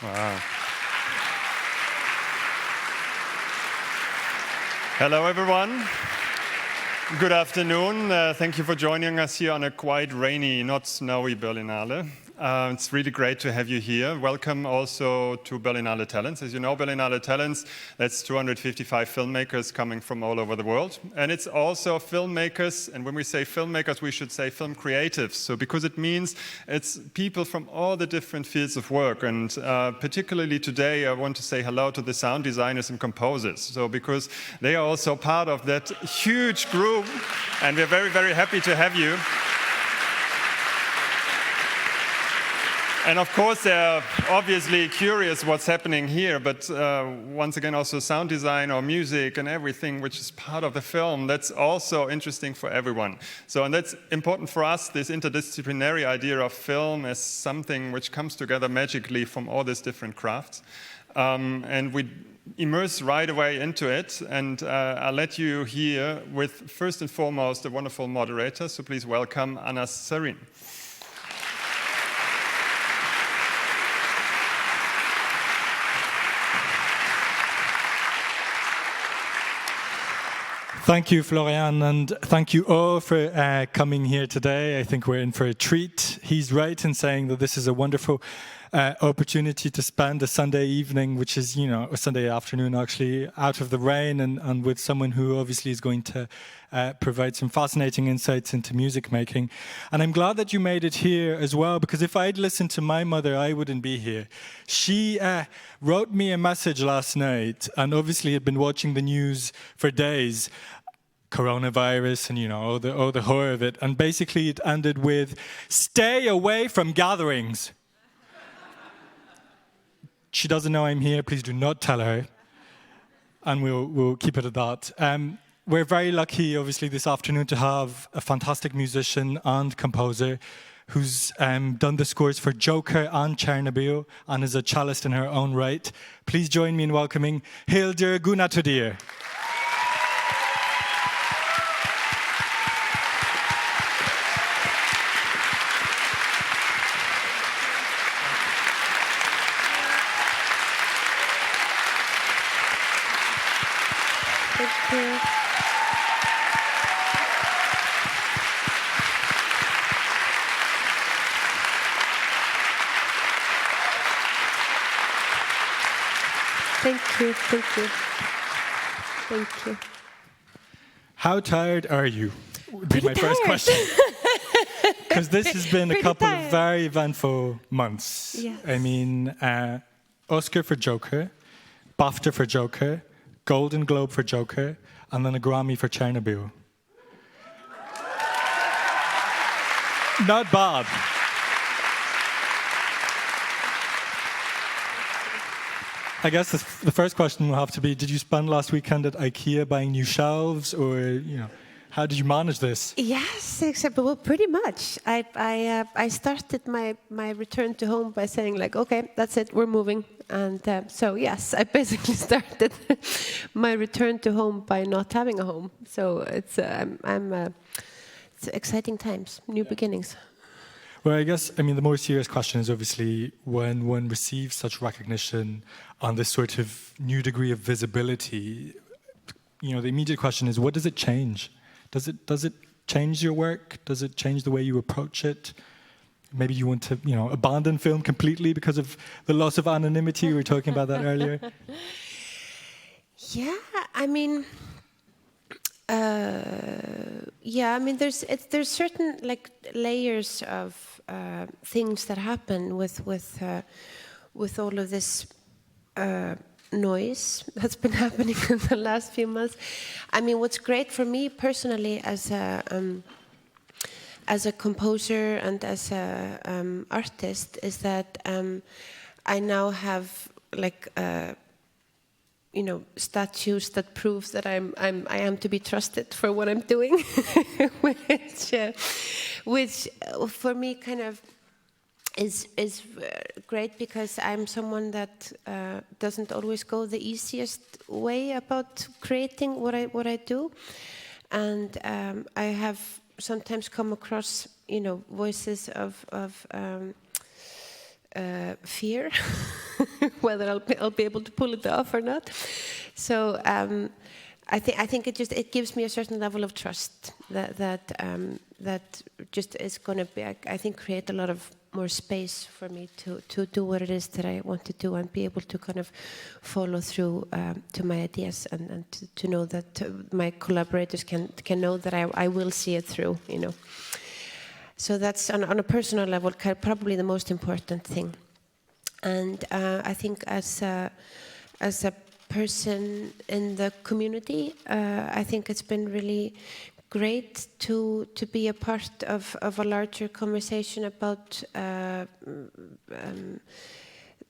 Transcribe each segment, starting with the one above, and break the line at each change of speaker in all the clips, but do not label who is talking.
Wow. Hello, everyone. Good afternoon. Thank you for joining us here on a quite rainy, not snowy Berlinale. It's really great to have you here. Welcome also to Berlinale Talents. As you know, Berlinale Talents, that's 255 filmmakers coming from all over the world. And it's also filmmakers, and when we say filmmakers, we should say film creatives. So because it means it's people from all the different fields of work. And particularly today, I want to say hello to the sound designers and composers. So because they are also part of that huge group, and we're very, very happy to have you. And of course, they're obviously curious what's happening here, but once again, also sound design or music and everything which is part of the film, that's also interesting for everyone. So, and that's important for us, this interdisciplinary idea of film as something which comes together magically from all these different crafts. And we immerse right away into it, and I'll let you hear with, first and foremost, a wonderful moderator. So please welcome Anna Sarin.
Thank you, Florian, and thank you all for coming here today. I think we're in for a treat. He's right in saying that this is a wonderful opportunity to spend a Sunday evening, which is, a Sunday afternoon actually, out of the rain and with someone who obviously is going to provide some fascinating insights into music making. And I'm glad that you made it here as well, because if I'd listened to my mother, I wouldn't be here. She wrote me a message last night, and obviously had been watching the news for days. Coronavirus and all the horror of it, and basically it ended with "Stay away from gatherings." She doesn't know I'm here. Please do not tell her, and we'll keep it at that. We're very lucky, obviously, this afternoon to have a fantastic musician and composer who's done the scores for Joker and Chernobyl and is a cellist in her own right. Please join me in welcoming Hildur Guðnadóttir.
Thank you.
How tired are you? Would be my first question. Because this has been a couple of very eventful months.
Yes.
I mean, Oscar for Joker, BAFTA for Joker, Golden Globe for Joker, and then a Grammy for Chernobyl. Not bad. I guess the first question will have to be, did you spend last weekend at IKEA buying new shelves, or, how did you manage this?
Yes, well, pretty much. I started my return to home by saying, okay, that's it, we're moving. And so, yes, I basically started my return to home by not having a home. So it's exciting times, new beginnings.
Well, I guess, the more serious question is obviously when one receives such recognition on this sort of new degree of visibility, the immediate question is, what does it change? Does it change your work? Does it change the way you approach it? Maybe you want to, abandon film completely because of the loss of anonymity. We were talking about that earlier.
Yeah, there's certain layers of things that happen with all of this noise that's been happening in the last few months. What's great for me personally as a composer and as a artist is that I now have statues that prove that I am to be trusted for what I'm doing, which for me kind of is great, because I'm someone that doesn't always go the easiest way about creating what I do, and I have sometimes come across voices of fear whether I'll be able to pull it off or not. So I think it gives me a certain level of trust that just is going to be, I think, create a lot of more space for me to do what it is that I want to do and be able to kind of follow through to my ideas and to know that my collaborators can know that I will see it through, you know. So that's on a personal level probably the most important thing. And I think as a person in the community, I think it's been really great to be a part of a larger conversation about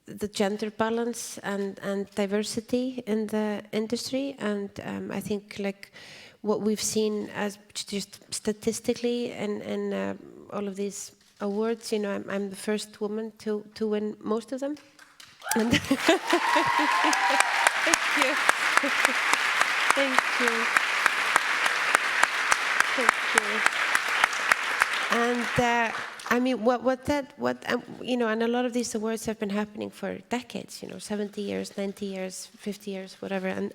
the gender balance and diversity in the industry. And I think like what we've seen as just statistically in all of these awards, you know, I'm the first woman to win most of them. And Thank you. Thank you. Thank you. And I mean, you know, and a lot of these awards have been happening for decades. You know, 70 years, 90 years, 50 years, whatever. And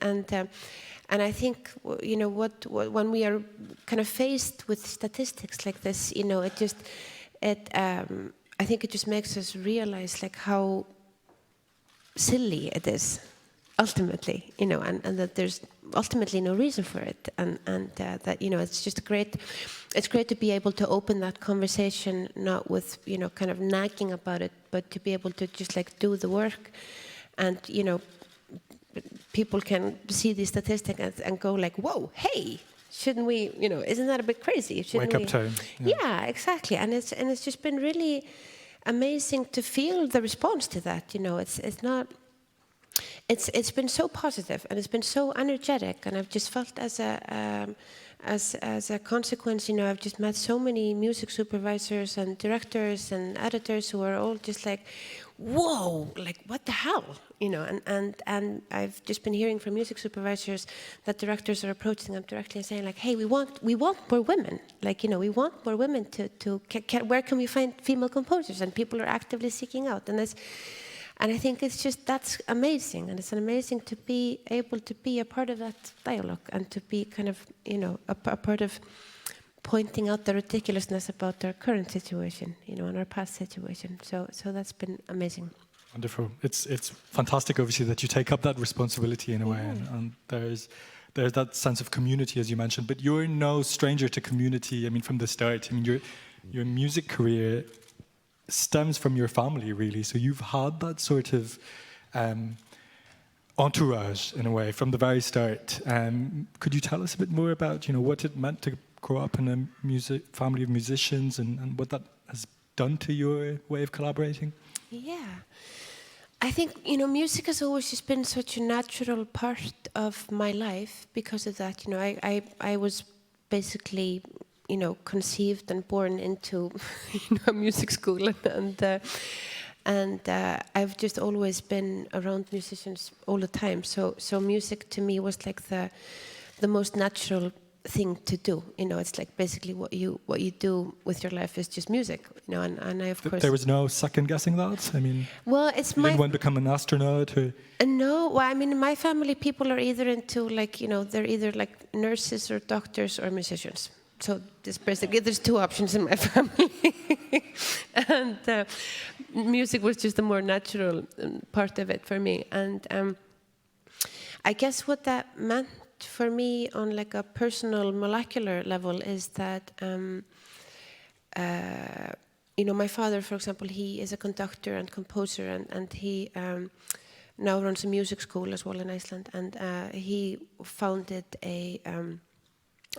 I think, you know, when we are kind of faced with statistics like this, you know, I think it just makes us realize like how silly it is ultimately, you know, and that there's ultimately no reason for it, and that, you know, it's great to be able to open that conversation, not with, you know, kind of nagging about it, but to be able to just like do the work. And, you know, people can see these statistics and go like, whoa, hey, shouldn't we, you know, isn't that a bit crazy? Shouldn't
Wake up time.
Yeah, exactly. And it's just been really amazing to feel the response to that. You know, it's been so positive and it's been so energetic, and I've just felt as a consequence, you know, I've just met so many music supervisors and directors and editors who are all just like, whoa, like what the hell, you know, and I've just been hearing from music supervisors that directors are approaching them directly and saying like, hey, we want more women, like, you know, we want more women where can we find female composers? And people are actively seeking out, and I think it's just, that's amazing, and it's amazing to be able to be a part of that dialogue and to be kind of, you know, a part of pointing out the ridiculousness about our current situation, you know, and our past situation. So that's been amazing.
Wonderful. It's fantastic, obviously, that you take up that responsibility in a way, and there's that sense of community, as you mentioned. But you're no stranger to community. I mean, from the start. I mean, your music career stems from your family, really. So you've had that sort of entourage in a way from the very start. Could you tell us a bit more about, you know, what it meant to grow up in a family of musicians and what that has done to your way of collaborating?
Yeah. I think, you know, music has always just been such a natural part of my life because of that. You know, I was basically, you know, conceived and born into, you know, music school, and I've just always been around musicians all the time. So music to me was like the most natural thing to do. You know, it's like basically what you do with your life is just music. You know, and I of course
there was no second guessing that. I mean,
well, it's
you didn't want to become an astronaut or.
No, well, I mean, in my family, people are either into like, you know, they're either like nurses or doctors or musicians. So there's two options in my family, and music was just the more natural part of it for me. And I guess what that meant for me on like a personal molecular level is that, you know, my father, for example, he is a conductor and composer, and he now runs a music school as well in Iceland, and he founded a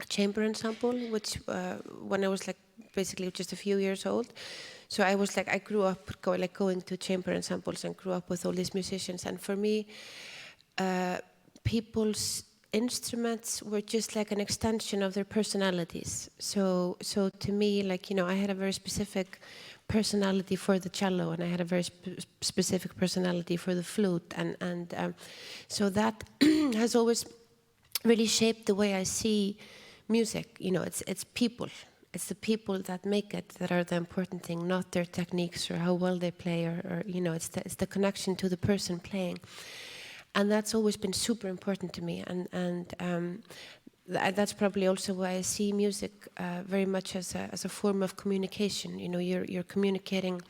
chamber ensemble, which when I was like basically just a few years old. So I was like, I grew up going to chamber ensembles and grew up with all these musicians. And for me, people's instruments were just like an extension of their personalities. So to me, like, you know, I had a very specific personality for the cello, and I had a very specific personality for the flute, and so that has always really shaped the way I see music. You know, it's people, it's the people that make it that are the important thing, not their techniques or how well they play, or you know, it's the connection to the person playing, and that's always been super important to me, and that's probably also why I see music very much as a form of communication. You know, you're communicating.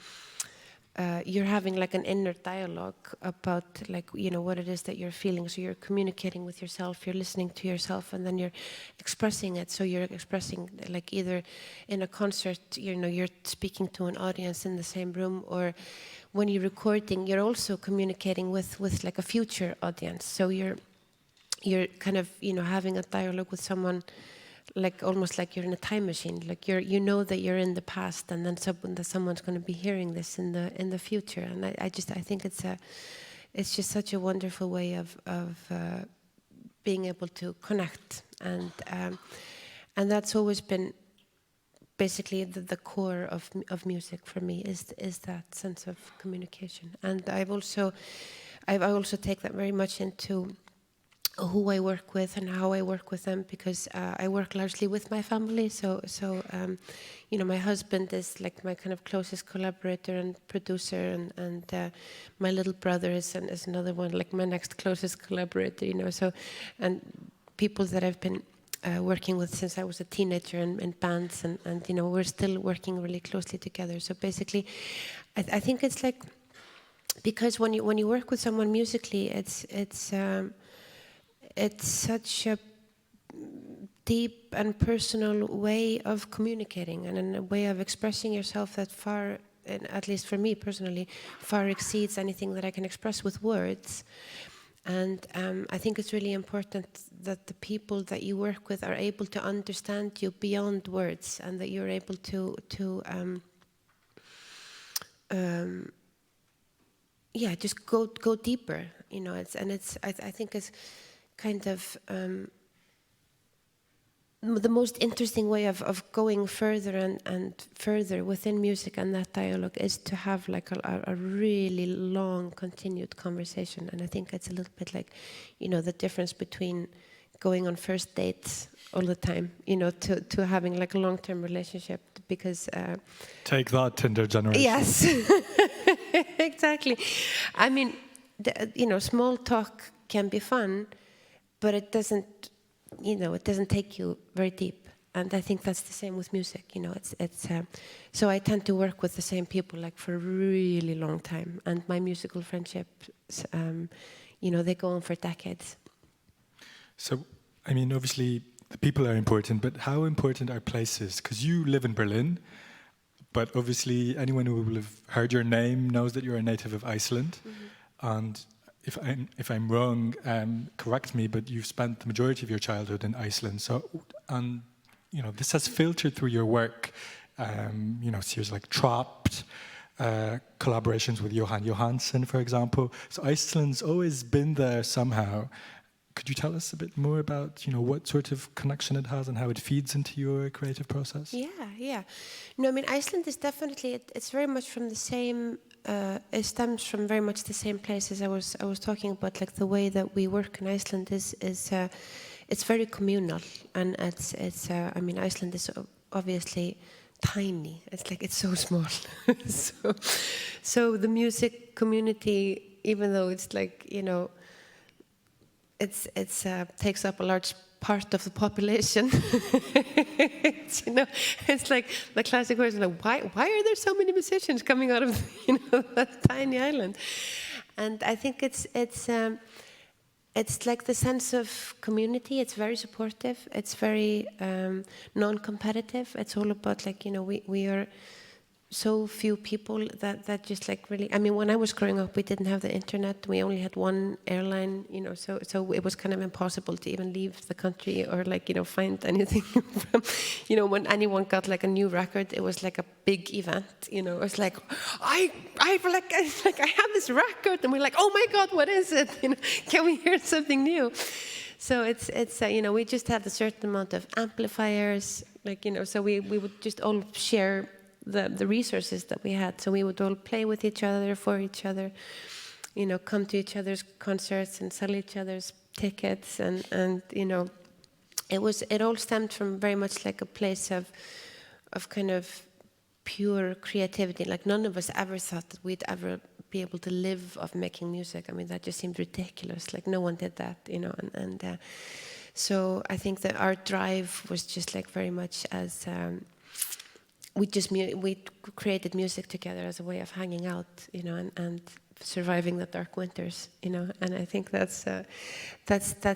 You're having like an inner dialogue about, like, you know, what it is that you're feeling. So you're communicating with yourself, you're listening to yourself, and then you're expressing it. So you're expressing, like, either in a concert, you know, you're speaking to an audience in the same room, or when you're recording, you're also communicating with like a future audience. So you're kind of, you know, having a dialogue with someone, like almost like you're in a time machine. Like you know that you're in the past, and then someone's going to be hearing this in the future. And I think it's just such a wonderful way of being able to connect, and that's always been basically the core of music for me, is that sense of communication. And I also take that very much into who I work with and how I work with them, because I work largely with my family. So you know, my husband is like my kind of closest collaborator and producer, and my little brother is another one, like my next closest collaborator. You know, so, and people that I've been working with since I was a teenager in bands, and you know, we're still working really closely together. So basically, I think it's like, because when you work with someone musically, it's such a deep and personal way of communicating, and a way of expressing yourself that far, and at least for me personally, far exceeds anything that I can express with words. And I think it's really important that the people that you work with are able to understand you beyond words, and that you're able to just go deeper. You know, I think it's kind of the most interesting way of going further and further within music and that dialogue is to have like a really long continued conversation. And I think it's a little bit like, you know, the difference between going on first dates all the time, you know, to having like a long-term relationship, because
take that, Tinder generation.
Yes. Exactly. I mean, you know, small talk can be fun, but it doesn't take you very deep. And I think that's the same with music. You know, so I tend to work with the same people like for a really long time, and my musical friendships, you know, they go on for decades.
So, I mean, obviously the people are important, but how important are places? Because you live in Berlin, but obviously anyone who will have heard your name knows that you're a native of Iceland, and if I'm wrong, correct me, but you've spent the majority of your childhood in Iceland. So, and you know, this has filtered through your work. You know, series like Trapped, collaborations with Jóhann Jóhannsson, for example. So Iceland's always been there somehow. Could you tell us a bit more about, you know, what sort of connection it has and how it feeds into your creative process?
Yeah. No, I mean, Iceland is definitely, it's very much from the same. It stems from very much the same place as I was talking about. Like the way that we work in Iceland is it's very communal, and I mean, Iceland is obviously tiny. It's like it's so small. so the music community, even though it's like, you know, it's takes up a large part of the population. You know, it's like the classic question, like, why are there so many musicians coming out of, you know, that tiny island? And I think it's like the sense of community. It's very supportive. It's very non-competitive. It's all about, like, you know, we are so few people that just like really, I mean, when I was growing up, we didn't have the internet. We only had one airline, you know, so it was kind of impossible to even leave the country or, like, you know, find anything from, you know, when anyone got like a new record, it was like a big event, you know. It was like, I have this record, and we're like, oh my God, what is it? You know, can we hear something new? So it's you know, we just had a certain amount of amplifiers, like, you know, so we would just all share the resources that we had. So we would all play with each other, for each other, you know, come to each other's concerts and sell each other's tickets, and you know, it all stemmed from very much like a place of kind of pure creativity. Like none of us ever thought that we'd ever be able to live of making music. I mean, that just seemed ridiculous. Like no one did that, you know. And so I think that our drive was just like very much as we created music together as a way of hanging out, you know, and surviving the dark winters, you know. And I think that's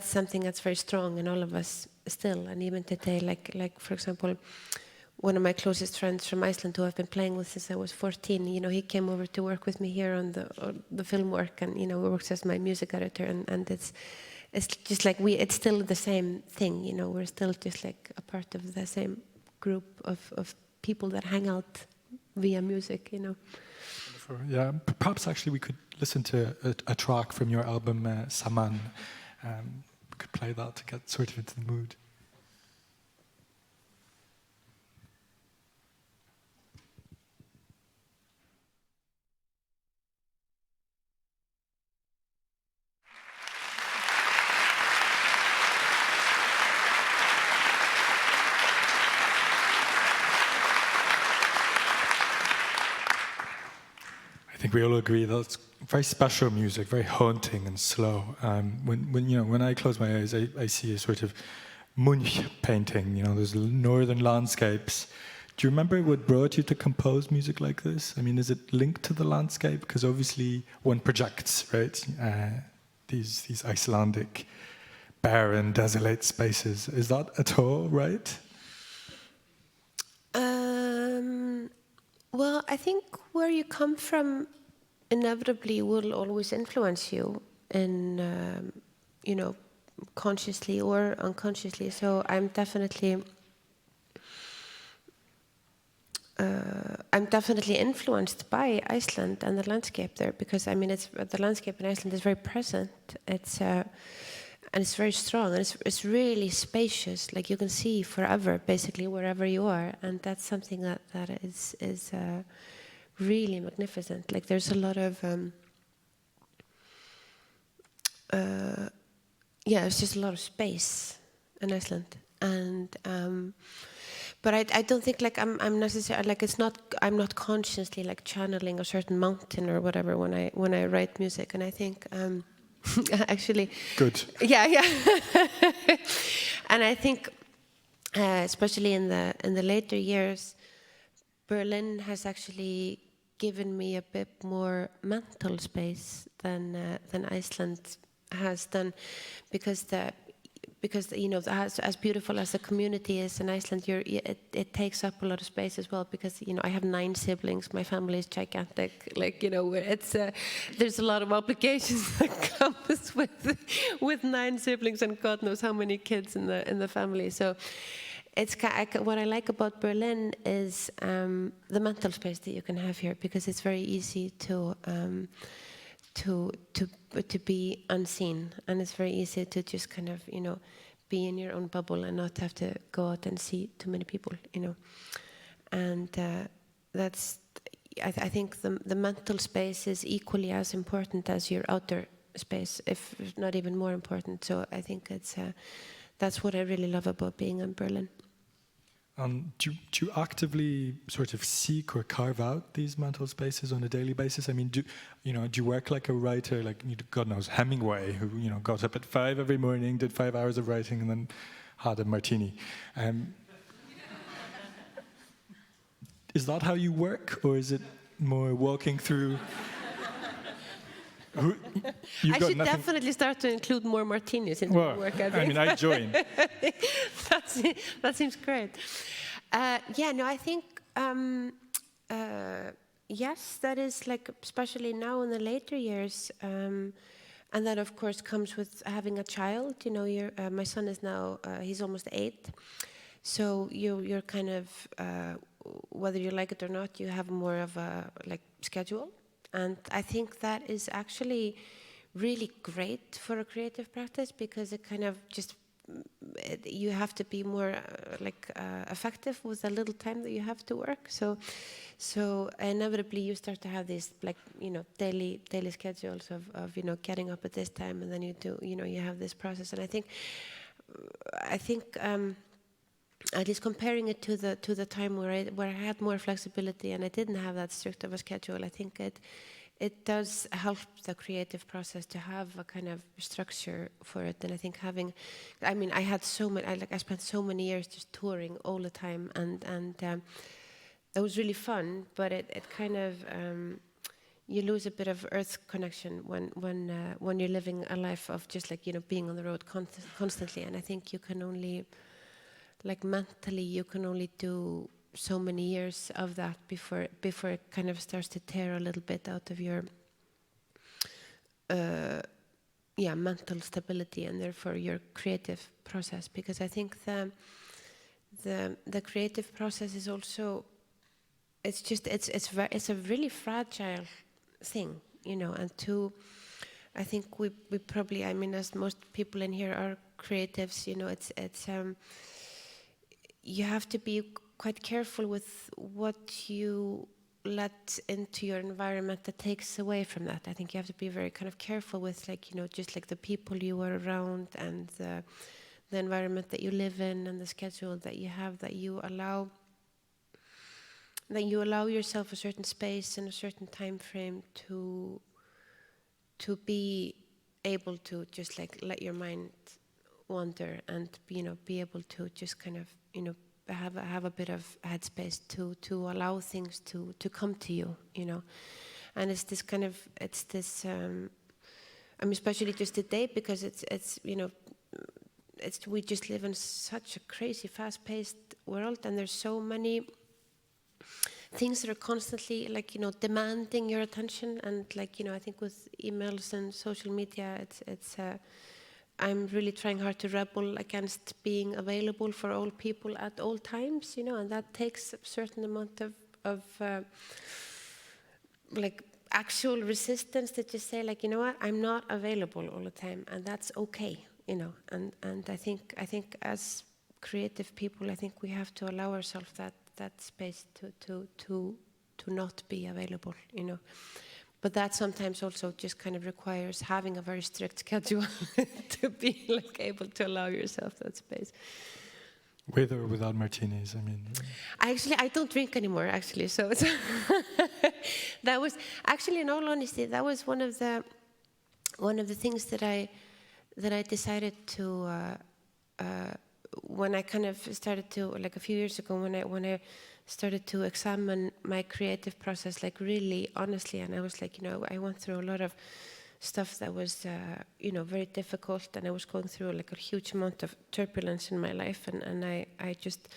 something that's very strong in all of us still. And even today, like for example, one of my closest friends from Iceland, who I've been playing with since I was 14, you know, he came over to work with me here on the film work, and you know, he works as my music editor, and it's just like it's still the same thing, you know. We're still just like a part of the same group of people that hang out via music, you know.
Yeah, perhaps actually we could listen to a track from your album, Saman. We could play that to get sort of into the mood. I think we all agree that it's very special music, very haunting and slow. When I close my eyes, I see a sort of Munch painting. You know, there's northern landscapes. Do you remember what brought you to compose music like this? I mean, is it linked to the landscape? Because obviously one projects, right? These Icelandic, barren, desolate spaces. Is that at all right?
Well, I think where you come from inevitably will always influence you in, you know, consciously or unconsciously. So I'm definitely influenced by Iceland and the landscape there, because I mean, the landscape in Iceland is very present. And it's very strong, and it's really spacious. Like you can see forever, basically, wherever you are, and that's something that is really magnificent. Like there's a lot of it's just a lot of space in Iceland, and but I don't think like I'm necessarily like I'm not consciously like channeling a certain mountain or whatever when I write music, and I think. Actually,
good.
Yeah. And I think, especially in the later years, Berlin has actually given me a bit more mental space than Iceland has done, because you know, as beautiful as the community is in Iceland, it takes up a lot of space as well, because you know, I have 9 siblings, my family is gigantic, like, you know, it's there's a lot of obligations that comes with 9 siblings and God knows how many kids in the family. So it's what I like about Berlin is the mental space that you can have here, because it's very easy to be unseen, and it's very easy to just kind of, you know, be in your own bubble and not have to go out and see too many people, you know. And that's, I think the mental space is equally as important as your outer space, if not even more important. So I think that's what I really love about being in Berlin.
Do you actively sort of seek or carve out these mental spaces on a daily basis? I mean, do you work like a writer, like God knows Hemingway, who, you know, got up at 5 every morning, did 5 hours of writing, and then had a martini? Is that how you work, or is it more walking through?
I should definitely start to include more martinis in my work. I
mean, I join.
That seems great. I think yes, that is like, especially now in the later years, and that of course comes with having a child. You know, my son is now he's almost 8, so you're kind of whether you like it or not, you have more of a like schedule. And I think that is actually really great for a creative practice, because it kind of just, you have to be more effective with the little time that you have to work. So inevitably you start to have these, like, you know, daily schedules of you know, getting up at this time, and then you have this process. And I think at least comparing it to the time where I had more flexibility and I didn't have that strict of a schedule, I think it does help the creative process to have a kind of structure for it. And I think I had so many, I spent so many years just touring all the time, and it was really fun, but it kind of, you lose a bit of earth connection when you're living a life of just like, being on the road constantly. And I think you can only, like mentally, you can only do so many years of that before it kind of starts to tear a little bit out of your mental stability and therefore your creative process. Because I think the creative process is also, it's a really fragile thing, and I think we probably, as most people in here are creatives, it's you have to be quite careful with what you let into your environment that takes away from that. I think you have to be very kind of careful with, like, just like the people you are around and the environment that you live in and the schedule that you have, that you allow yourself a certain space and a certain time frame to be able to just like let your mind wander and be able to just kind of have a bit of headspace to allow things to come to you, and it's this especially just today, because it's we just live in such a crazy fast-paced world, and there's so many things that are constantly like demanding your attention, and like I think with emails and social media, it's I'm really trying hard to rebel against being available for all people at all times, and that takes a certain amount of like actual resistance to just say, like, what, I'm not available all the time, and that's okay, and I think as creative people, I think we have to allow ourselves that space to not be available, But that sometimes also just kind of requires having a very strict schedule to be like able to allow yourself that space.
With or without martinis,
I don't drink anymore, actually. So it's that was actually, in all honesty, that was one of the things that I decided to when I kind of started to, like a few years ago, when I started to examine my creative process, like really honestly, and I was like, I went through a lot of stuff that was, very difficult, and I was going through like a huge amount of turbulence in my life, and I just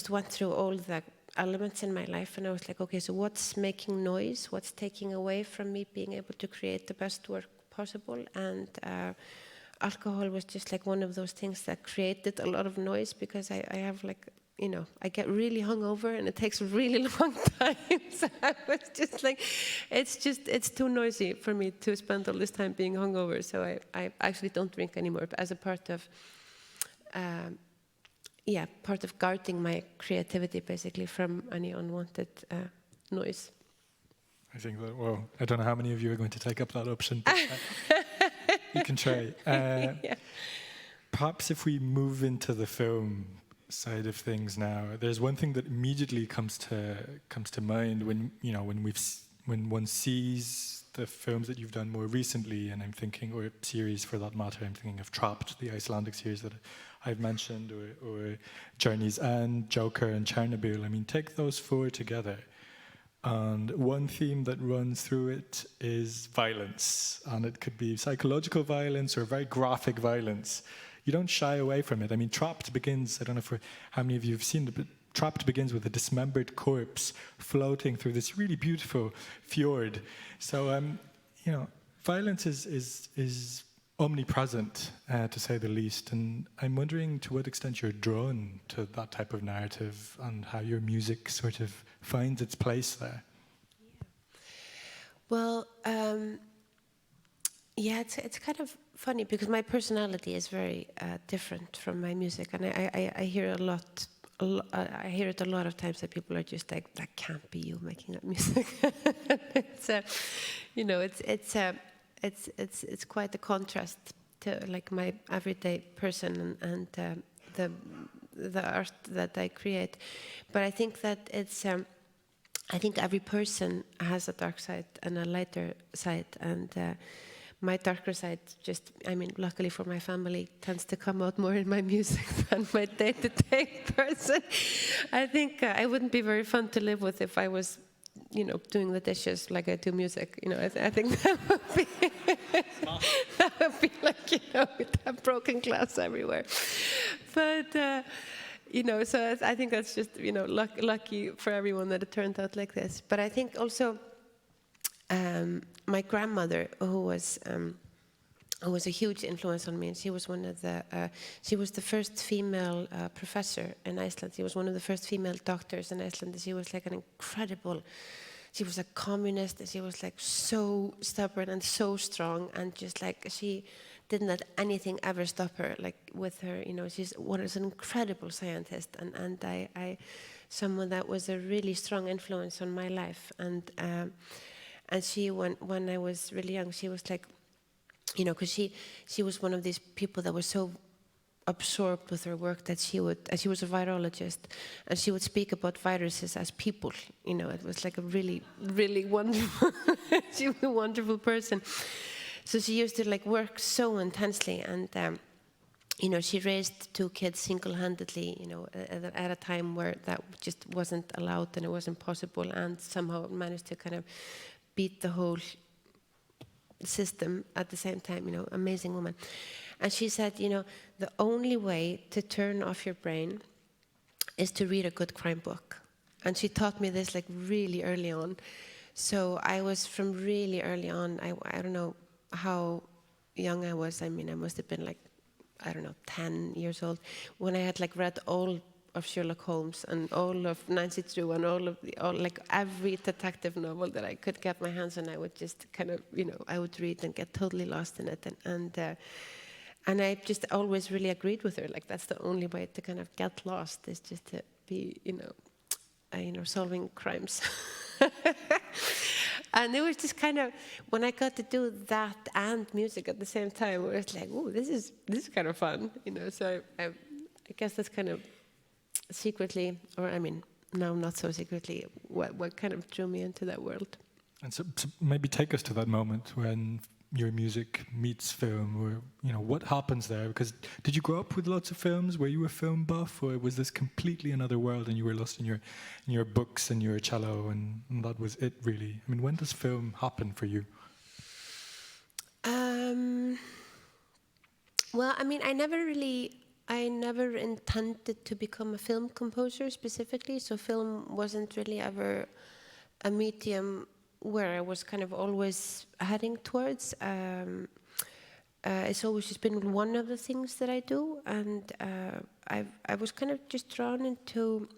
went through all the elements in my life, and I was like, okay, so what's making noise? What's taking away from me being able to create the best work possible? And alcohol was just like one of those things that created a lot of noise, because I have like, I get really hungover and it takes a really long time. So I was just like, it's too noisy for me to spend all this time being hungover. So I actually don't drink anymore, but as a part of, guarding my creativity, basically, from any unwanted noise.
I think that, well, I don't know how many of you are going to take up that option, but you can try.
Yeah.
Perhaps if we move into the film side of things now, there's one thing that immediately comes to mind when one sees the films that you've done more recently, and I'm thinking, or series for that matter, I'm thinking of Trapped, the Icelandic series that I've mentioned, or Journeys and Joker and Chernobyl. Take those four together, and one theme that runs through it is violence, and it could be psychological violence or very graphic violence. You don't shy away from it. Trapped begins, I don't know how many of you have seen it, but Trapped begins with a dismembered corpse floating through this really beautiful fjord. So, violence is omnipresent, to say the least. And I'm wondering to what extent you're drawn to that type of narrative and how your music sort of finds its place there.
Yeah. Well, it's kind of funny, because my personality is very different from my music, and I hear a lot. I hear it a lot of times that people are just like, "That can't be you making that music." It's quite a contrast to like my everyday person and the art that I create. But I think that it's, I think every person has a dark side and a lighter side, and my darker side just, I mean, luckily for my family, tends to come out more in my music than my day-to-day person. I think I wouldn't be very fun to live with if I was, you know, doing the dishes like I do music. You know, I think that would be that would be like, you know, with broken glass everywhere. But you know, so I think that's just, you know, lucky for everyone that it turned out like this. But I think also my grandmother, who was a huge influence on me, and she was one of the she was the first female professor in Iceland. She was one of the first female doctors in Iceland. She was like an incredible. She was a communist, and she was like so stubborn and so strong, and just like she didn't let anything ever stop her. Like with her, you know, she's an incredible scientist, and I someone that was a really strong influence on my life. And she, when I was really young, she was like, you know, because she was one of these people that was so absorbed with her work that she was a virologist, and she would speak about viruses as people. You know, it was like a really, really wonderful, she was a wonderful person. So she used to like work so intensely, and you know, she raised 2 kids single-handedly, you know, at a time where that just wasn't allowed and it wasn't possible, and somehow managed to kind of beat the whole system at the same time. You know, amazing woman. And she said, you know, the only way to turn off your brain is to read a good crime book. And she taught me this like really early on. So I was, from really early on, I don't know how young I was. I mean, I must have been like, I don't know, 10 years old, when I had like read all of Sherlock Holmes and all of Nancy Drew and all like every detective novel that I could get my hands on. I would just kind of, you know, I would read and get totally lost in it, and I just always really agreed with her. Like that's the only way to kind of get lost, is just to be, you know, solving crimes. And it was just kind of, when I got to do that and music at the same time, it was like, oh, this is kind of fun, you know. So I guess that's kind of secretly, or I mean, now not so secretly, what kind of drew me into that world.
And so maybe take us to that moment when your music meets film, or, you know, what happens there? Because did you grow up with lots of films? Were you a film buff, or was this completely another world and you were lost in your books and your cello, and that was it really? I mean, when does film happen for you?
Well, I mean, I never intended to become a film composer specifically, so film wasn't really ever a medium where I was kind of always heading towards. It's always just been one of the things that I do, and I was kind of just drawn into.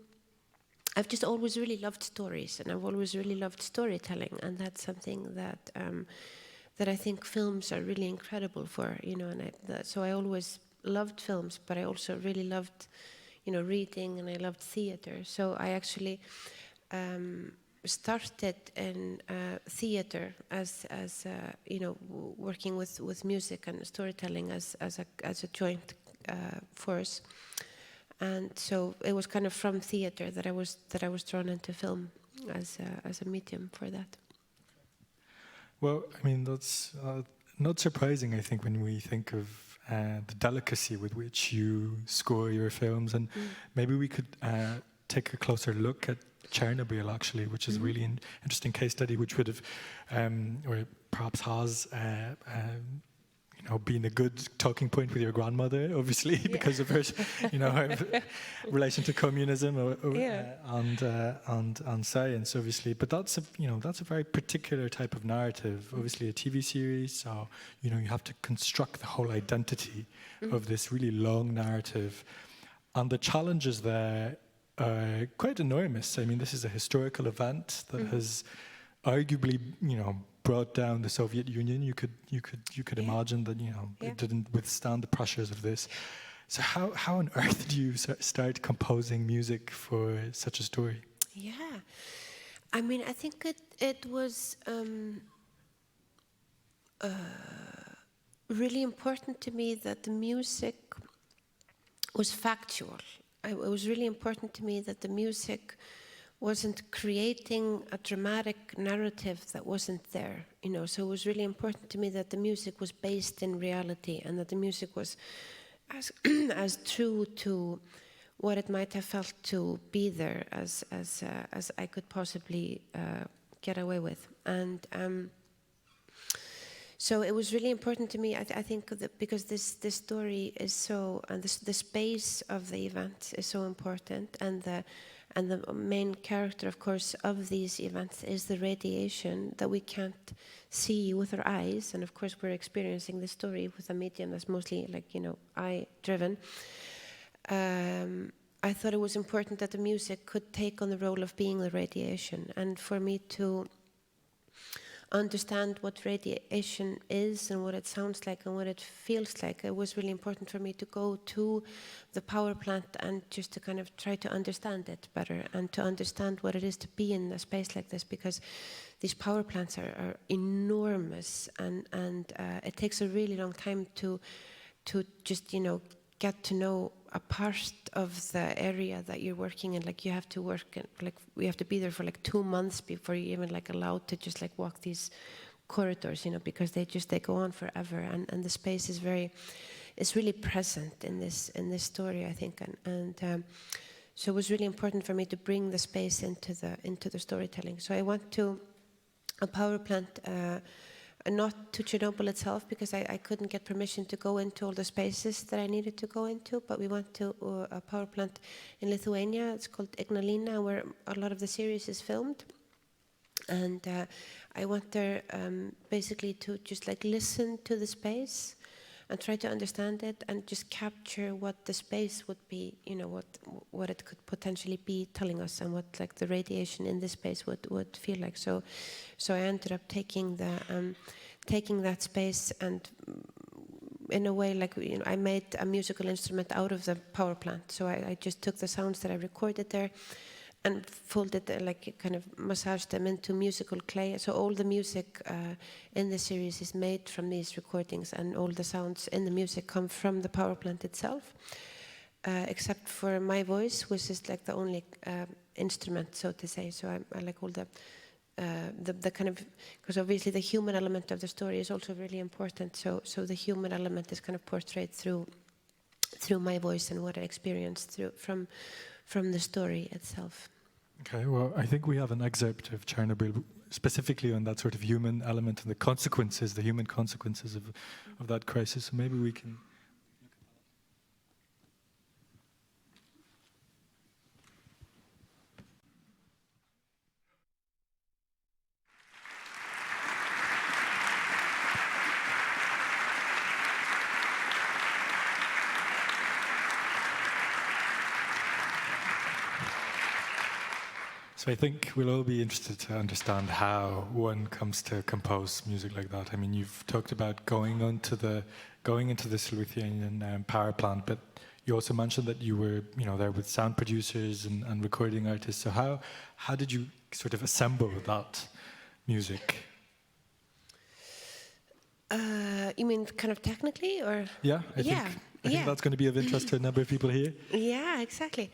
I've just always really loved stories, and I've always really loved storytelling, and that's something that that I think films are really incredible for, you know. And so I always loved films, but I also really loved, you know, reading, and I loved theater. So I actually started in theater as you know, working with music and storytelling as a joint force, and so it was kind of from theater that I was drawn into film as a medium for that.
Well, I mean, that's not surprising, I think, when we think of the delicacy with which you score your films, and maybe we could take a closer look at Chernobyl, actually, which is a really interesting case study, which would have, or perhaps has, you know, been a good talking point with your grandmother, obviously, because of her, you know, her relation to communism and science, obviously. But that's a very particular type of narrative. Obviously, a TV series, so you know, you have to construct the whole identity of this really long narrative, and the challenges there are quite enormous. I mean, this is a historical event that has arguably, you know, brought down the Soviet Union. You could imagine that, you know, it didn't withstand the pressures of this. So how on earth did you start composing music for such a story?
Yeah, I mean, I think it was really important to me that the music was factual. it was really important to me that the music wasn't creating a dramatic narrative that wasn't there, so it was really important to me that the music was based in reality and that the music was as as true to what it might have felt to be there as I could possibly get away with. And so it was really important to me, I think, that because this story is so, and the space of the event is so important, and the main character, of course, of these events is the radiation that we can't see with our eyes, and of course we're experiencing the story with a medium that's mostly eye-driven. I thought it was important that the music could take on the role of being the radiation, and for me to understand what radiation is and what it sounds like and what it feels like, it was really important for me to go to the power plant and just to kind of try to understand it better and to understand what it is to be in a space like this, because these power plants are enormous, and it takes a really long time to just get to know a part of the area that you're working in. Like, you have to work in, we have to be there for 2 months before you're even allowed to just walk these corridors, because they go on forever, and the space is it's really present in this story, I think, and so it was really important for me to bring the space into the storytelling. So I went to a power plant, not to Chernobyl itself, because I couldn't get permission to go into all the spaces that I needed to go into, but we went to a power plant in Lithuania. It's called Ignalina, where a lot of the series is filmed. And I went there basically to just listen to the space and try to understand it and just capture what the space would be, what it could potentially be telling us, and what the radiation in this space would feel like. So I ended up taking that space, and in a way, I made a musical instrument out of the power plant. So I just took the sounds that I recorded there and folded, kind of massaged them into musical clay. So all the music in the series is made from these recordings, and all the sounds in the music come from the power plant itself, except for my voice, which is the only instrument, so to say. So I like all the kind of, because obviously the human element of the story is also really important. So the human element is kind of portrayed through my voice and what I experienced from the story itself.
Okay, well, I think we have an excerpt of Chernobyl specifically on that sort of human element and the human consequences of that crisis. So maybe we can. So I think we'll all be interested to understand how one comes to compose music like that. I mean, you've talked about going into this Lithuanian power plant, but you also mentioned that you were, there with sound producers and recording artists. So how did you sort of assemble that music?
You mean kind of technically, or?
Yeah, I think that's going to be of interest to a number of people here.
Yeah, exactly.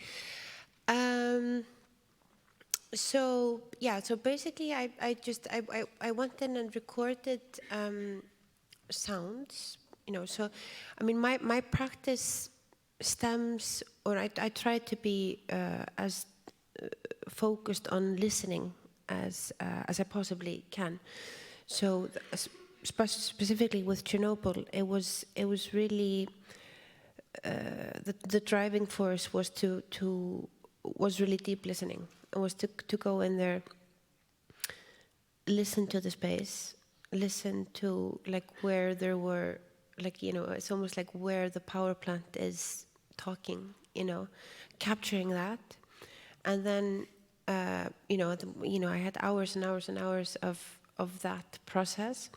So basically I went in and recorded sounds, so I mean my practice stems, or I try to be as focused on listening as I possibly can. So specifically with Chernobyl, it was really the driving force was really deep listening. It was to go in there, listen to the space, listen to where there were it's almost like where the power plant is talking, capturing that, and then I had hours and hours and hours of that process,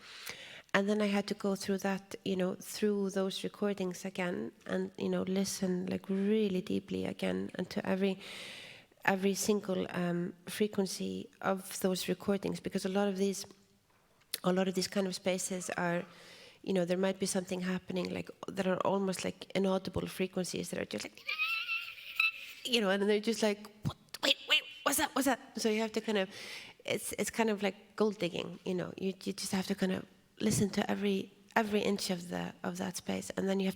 and then I had to go through that, through those recordings again, and listen really deeply again, and to every single frequency of those recordings, because a lot of these kind of spaces are, there might be something happening that are almost inaudible frequencies that are just and then they're just like, wait, what's that? So you have to kind of, it's kind of like gold digging, you just have to kind of listen to every inch of that space, and then you have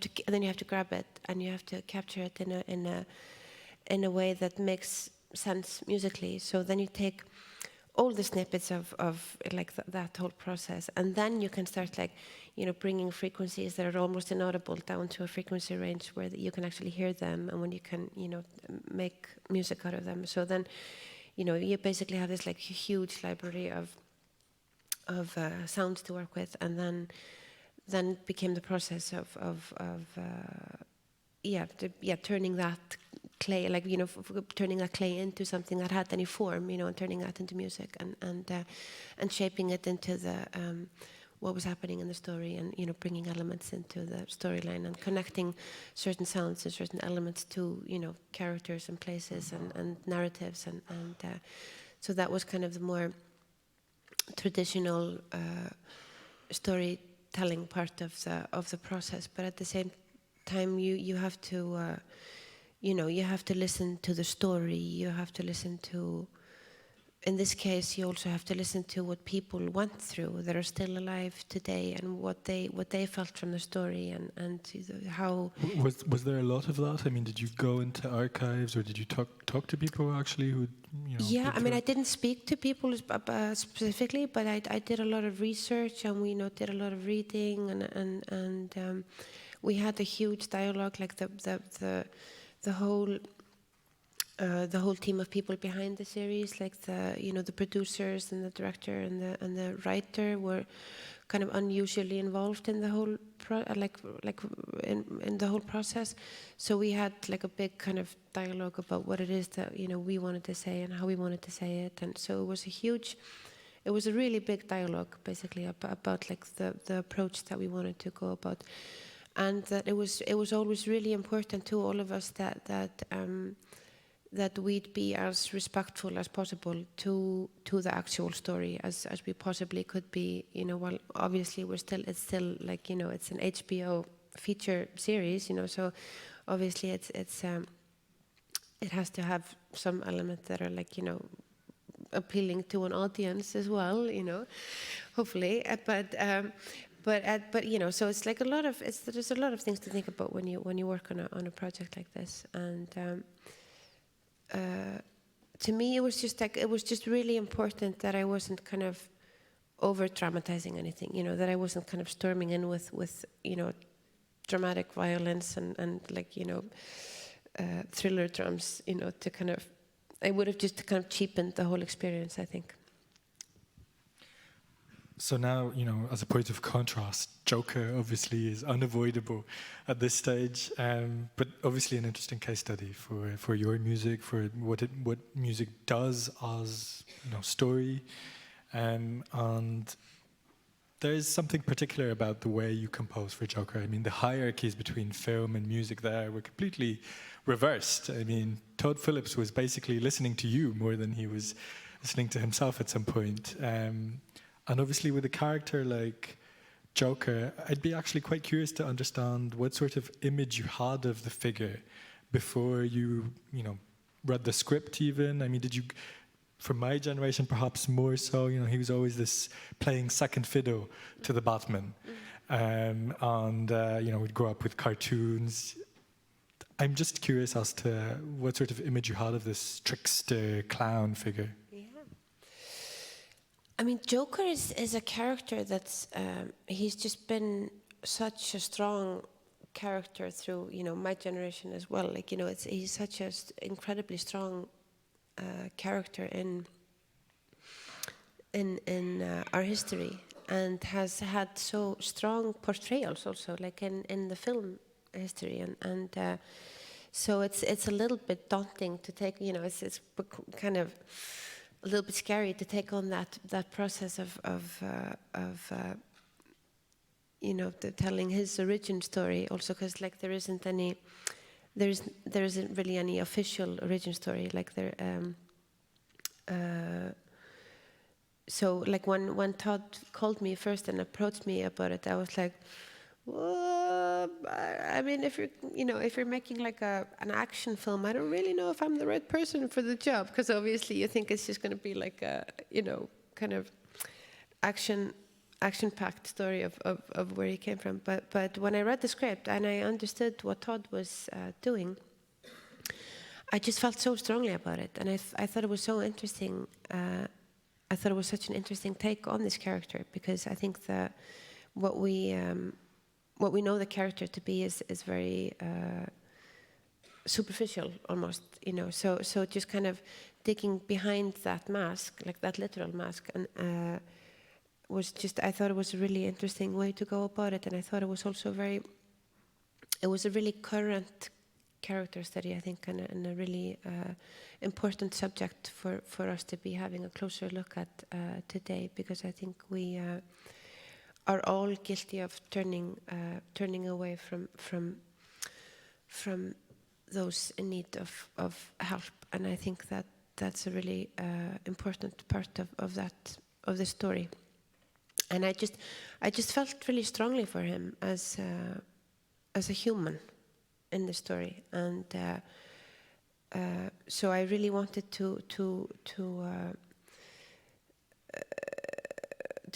to grab it, and you have to capture it in a way that makes sense musically. So then you take all the snippets of like that whole process, and then you can start like, bringing frequencies that are almost inaudible down to a frequency range where you can actually hear them, and when you can, make music out of them. So then, you basically have this like huge library of sounds to work with, and then became the process of turning that clay, like turning that clay into something that had any form, and turning that into music, and shaping it into the what was happening in the story, and bringing elements into the storyline, and connecting certain sounds and certain elements to characters and places and narratives, and so that was kind of the more traditional storytelling part of the process. But at the same time, you have to you have to listen to the story. You have to listen to, in this case, you also have to listen to what people went through that are still alive today, and what they felt from the story, and how.
Was there a lot of that? I mean, did you go into archives, or did you talk to people actually who?
Yeah, I mean, I didn't speak to people specifically, but I did a lot of research, and we did a lot of reading, and we had a huge dialogue, like the whole team of people behind the series, like the producers and the director and the writer were kind of unusually involved in the whole in the whole process. So we had like a big kind of dialogue about what it is that we wanted to say and how we wanted to say it, and so it was a really big dialogue, basically, about like the approach that we wanted to go about, and that it was always really important to all of us that we'd be as respectful as possible to the actual story as we possibly could be. While obviously it's still like it's an HBO feature series, so obviously it has to have some elements that are like appealing to an audience as well, hopefully, but so it's like there's a lot of things to think about when you work on a project like this, and to me it was just really important that I wasn't kind of over dramatizing anything, that I wasn't kind of storming in with dramatic violence and like thriller drums, to kind of, I would have just kind of cheapened the whole experience, I think.
So now, as a point of contrast, Joker obviously is unavoidable at this stage, but obviously an interesting case study for your music, for what music does as story, and there is something particular about the way you compose for Joker. I mean, the hierarchies between film and music there were completely reversed. I mean, Todd Phillips was basically listening to you more than he was listening to himself at some point. And obviously with a character like Joker, I'd be actually quite curious to understand what sort of image you had of the figure before you read the script even. I mean, did you, from my generation perhaps more so, he was always this playing second fiddle to the Batman. We'd grow up with cartoons. I'm just curious as to what sort of image you had of this trickster clown figure.
I mean, Joker is a character that's, he's just been such a strong character through, my generation as well. Like, he's such an incredibly strong character in our history, and has had so strong portrayals also, like in the film history, and so it's a little bit daunting to take, it's kind of a little bit scary to take on that process of telling his origin story, also because like there isn't really any official origin story, like there. So like when Todd called me first and approached me about it, I was like, I mean, if you're making like an action film, I don't really know if I'm the right person for the job, because obviously you think it's just going to be like a, kind of action-packed story of where he came from. But when I read the script and I understood what Todd was doing, I just felt so strongly about it, and I thought it was so interesting. I thought it was such an interesting take on this character, because I think that what we know the character to be is very superficial almost, So just kind of digging behind that mask, like that literal mask, and I thought it was a really interesting way to go about it, and I thought it was also it was a really current character study, I think, and a really important subject for us to be having a closer look at today, because I think we are all guilty of turning away from those in need of help, and I think that's a really important part of the story. And I just felt really strongly for him as a human in the story, and so I really wanted to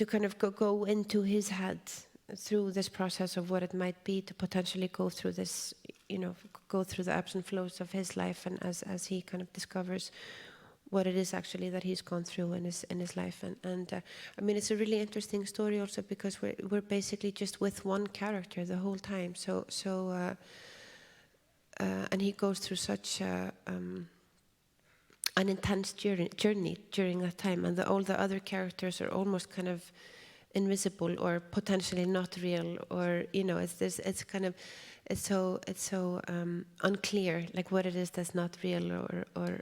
kind of go into his head through this process of what it might be to potentially go through this, go through the ebbs and flows of his life, and as he kind of discovers what it is actually that he's gone through in his life, and I mean, it's a really interesting story also because we're basically just with one character the whole time, so and he goes through such an intense journey during that time, and all the other characters are almost kind of invisible or potentially not real, or it's so unclear, like what it is that's not real or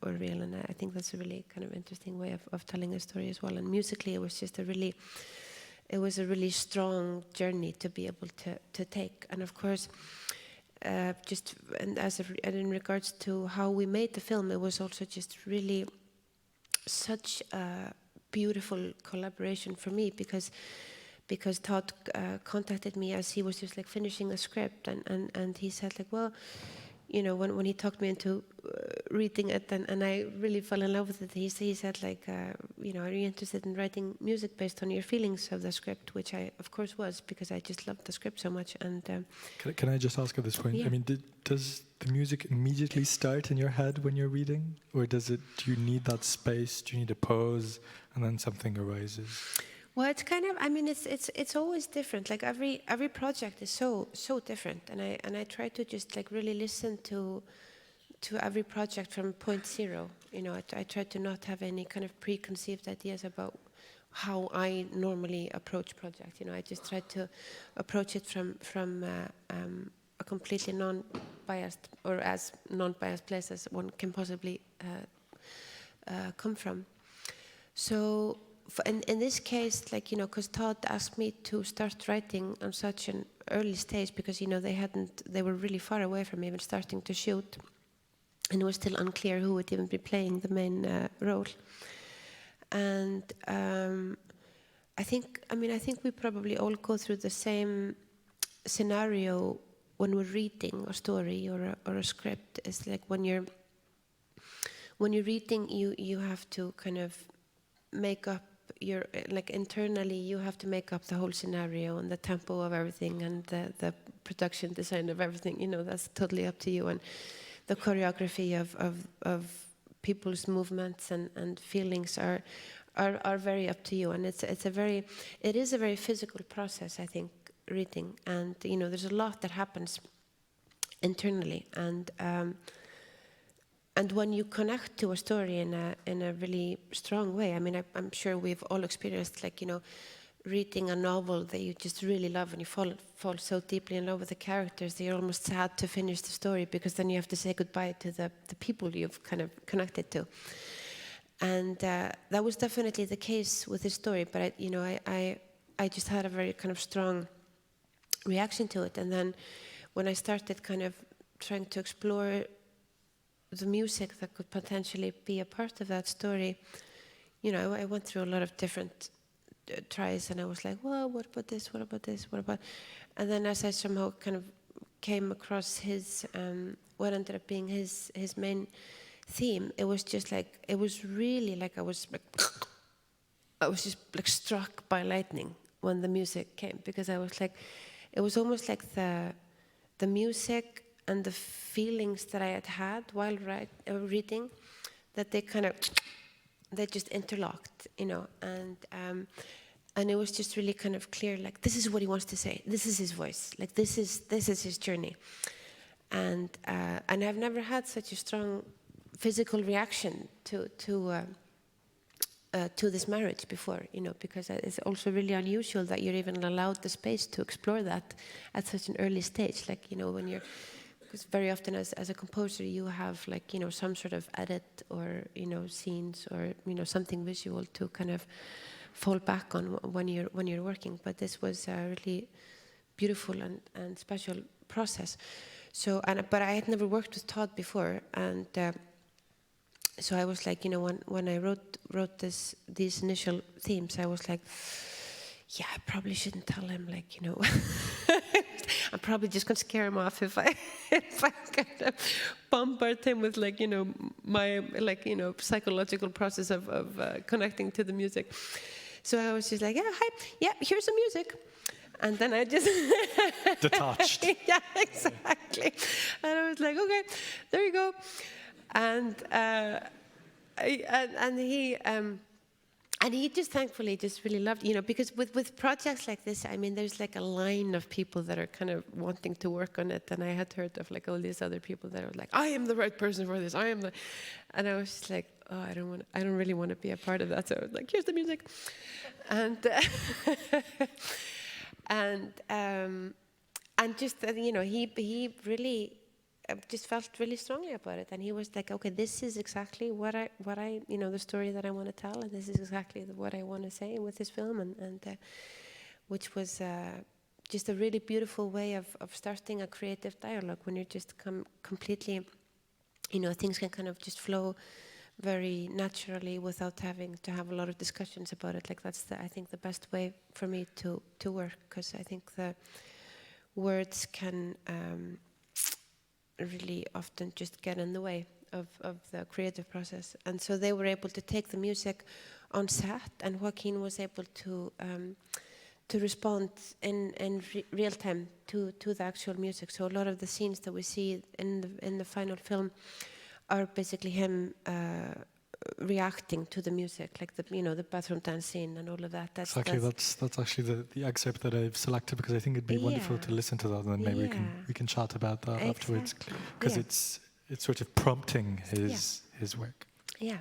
real, and I think that's a really kind of interesting way of telling a story as well. And musically, it was just a really strong journey to be able to take, and of course. And in regards to how we made the film, it was also just really such a beautiful collaboration for me, because Todd contacted me as he was just like finishing a script, and he said like, well, when he talked me into reading it, and I really fell in love with it, he said like, are you interested in writing music based on your feelings of the script, which I of course was, because I just loved the script so much. And
can I just ask at this point,
yeah.
I mean, does the music immediately start in your head when you're reading, or do you need that space, do you need a pause, and then something arises?
Well, it's kind of, I mean, it's always different. Like every project is so different, and I try to just like really listen to every project from point zero. I try to not have any kind of preconceived ideas about how I normally approach projects. I just try to approach it from a completely non-biased, or as non-biased place as one can possibly come from. So. In this case, like, because Todd asked me to start writing on such an early stage, because, they were really far away from even starting to shoot, and it was still unclear who would even be playing the main role. And I think we probably all go through the same scenario when we're reading a story or a script. It's like when you're reading, you have to kind of make up internally, you have to make up the whole scenario and the tempo of everything and the production design of everything. That's totally up to you, and the choreography of people's movements and feelings are very up to you, and it is a very physical process, I think, reading, and there's a lot that happens internally, and when you connect to a story in a really strong way, I mean, I'm sure we've all experienced, like, reading a novel that you just really love, and you fall so deeply in love with the characters that you're almost sad to finish the story, because then you have to say goodbye to the people you've kind of connected to. And that was definitely the case with this story, but I just had a very kind of strong reaction to it. And then when I started kind of trying to explore the music that could potentially be a part of that story, I went through a lot of different tries, and I was like, well, what about this? What about this? What about? And then as I somehow kind of came across his what ended up being his main theme, it was just like, it was really like I was just like struck by lightning when the music came, because I was like, it was almost like the music and the feelings that I had while reading, that they just interlocked, you know, and it was just really kind of clear, like, this is what he wants to say, this is his voice, like this is his journey, and I've never had such a strong physical reaction to this marriage before, you know, because it's also really unusual that you're even allowed the space to explore that at such an early stage, like, you know, when you're, because very often as a composer you have, like, you know, some sort of edit or, you know, scenes or, you know, something visual to kind of fall back on when you're working, but this was a really beautiful and special process. So, but I had never worked with Todd before, and so I was like, you know, when I wrote these initial themes, I was like, yeah, I probably shouldn't tell him, like, you know, I'm probably just gonna scare him off if I kind of bombard him with, like, you know, my, like, you know, psychological process of connecting to the music. So I was just like, yeah, hi, yeah, here's some music. And then I just
detached.
Yeah, exactly. And I was like, okay, there you go. And he just thankfully just really loved, you know, because with projects like this, I mean, there's like a line of people that are kind of wanting to work on it, and I had heard of like all these other people that are like, I am the right person for this, and I was just like, oh, I don't really want to be a part of that. So I was like, here's the music, and and just you know, he really just felt really strongly about it, and he was like, okay, this is exactly what I you know, the story that I want to tell, and this is exactly what I want to say with this film, and which was just a really beautiful way of starting a creative dialogue when you're just completely, you know, things can kind of just flow very naturally without having to have a lot of discussions about it. Like, that's I think the best way for me to work, because I think the words can really often just get in the way of the creative process. And so they were able to take the music on set, and Joaquin was able to respond in real time to the actual music. So a lot of the scenes that we see in the final film are basically him reacting to the music, like the bathroom dance scene and all of that. That's
actually the excerpt that I've selected, because I think it'd be wonderful to listen to that, and then maybe we can chat about that afterwards, because it's sort of prompting his work.
Yeah.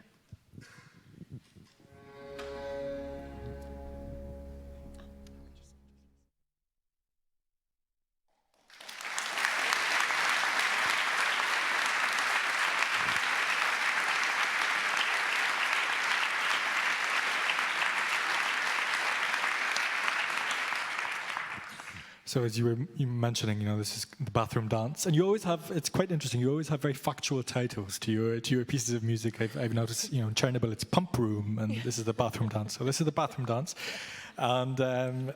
So as you were mentioning, you know, this is the bathroom dance, and you always have, it's quite interesting, you always have very factual titles to your pieces of music. I've noticed, you know, in Chernobyl it's Pump Room, and this is the bathroom dance. So this is the bathroom dance. And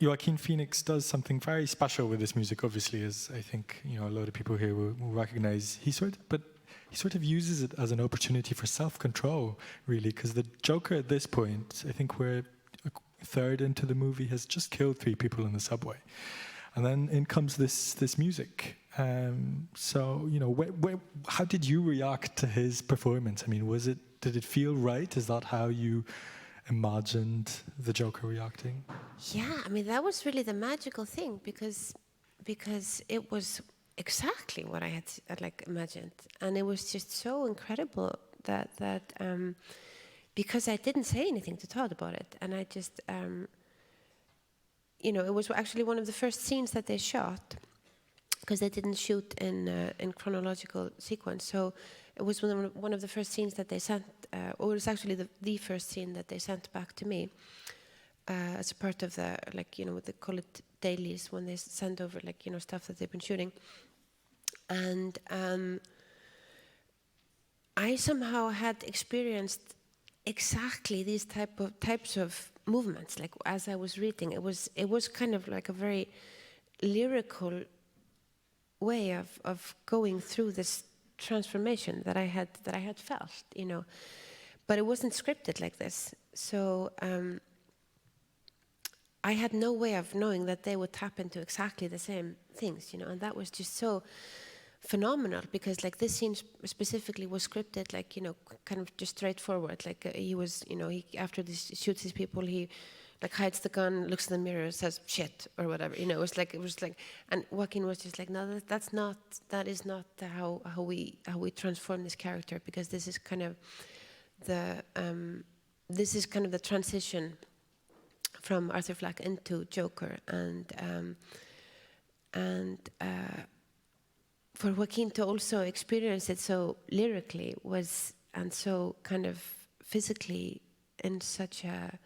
Joaquin Phoenix does something very special with this music, obviously, as I think, you know, a lot of people here will recognize. He sort of uses it as an opportunity for self-control, really, because the Joker at this point, I think we're third into the movie, has just killed 3 people in the subway, and then in comes this music. So, you know, how did you react to his performance? I mean, did it feel right? Is that how you imagined the Joker reacting?
Yeah, I mean, that was really the magical thing, because it was exactly what I had like imagined, and it was just so incredible that because I didn't say anything to Todd about it, and I just, you know, it was actually one of the first scenes that they shot, because they didn't shoot in chronological sequence. So it was one of the first scenes that they sent, or it was actually the first scene that they sent back to me as a part of the, like, you know, what they call it dailies, when they send over, like, you know, stuff that they've been shooting. And I somehow had experienced exactly these types of movements. Like as I was reading, it was kind of like a very lyrical way of going through this transformation that I had felt, you know, but it wasn't scripted like this. So I had no way of knowing that they would tap into exactly the same things, you know, and that was just so phenomenal, because like this scene specifically was scripted, like, you know, kind of just straightforward. Like he was, you know, he after this shoots these people, he like hides the gun, looks in the mirror, says shit or whatever, you know. It was like, and Joaquin was just like, no, that is not how we transform this character, because this is kind of the transition from Arthur Fleck into Joker, and for Joaquin to also experience it so lyrically was, and so kind of physically in such a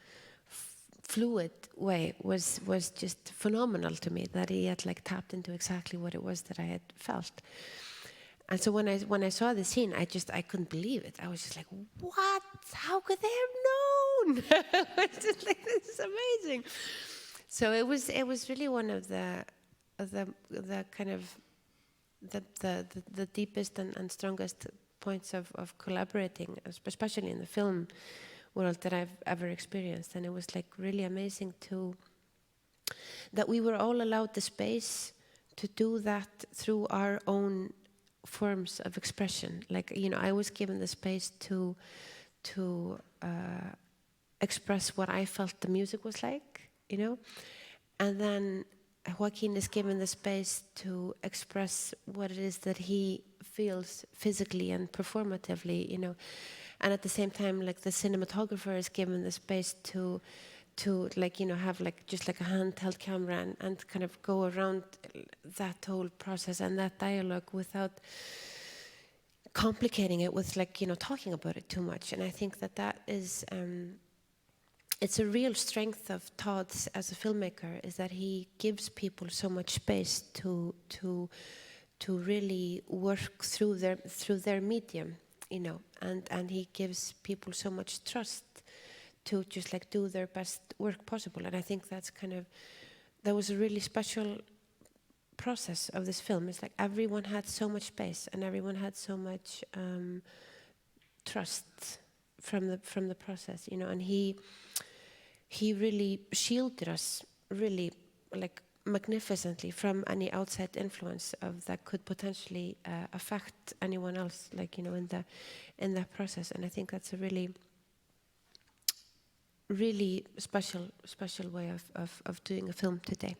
fluid way was just phenomenal to me, that he had like tapped into exactly what it was that I had felt. And so when I saw the scene, I couldn't believe it. I was just like, what? How could they have known? It's just like, this is amazing. So it was really one of the kind of the deepest and strongest points of collaborating, especially in the film world, that I've ever experienced. And it was like really amazing that we were all allowed the space to do that through our own forms of expression. Like, you know, I was given the space to express what I felt the music was like, you know, and then Joaquin is given the space to express what it is that he feels physically and performatively, you know, and at the same time, like the cinematographer is given the space to like, you know, have like just like a handheld camera and kind of go around that whole process and that dialogue without complicating it with, like, you know, talking about it too much. And I think that is it's a real strength of Todd's as a filmmaker, is that he gives people so much space to really work through their medium, you know, and he gives people so much trust to just like do their best work possible. And I think that was a really special process of this film. It's like everyone had so much space and everyone had so much trust from the process, you know, and he really shielded us really like magnificently from any outside influence that could potentially affect anyone else, like, you know, in that process. And I think that's a really special way of doing a film today.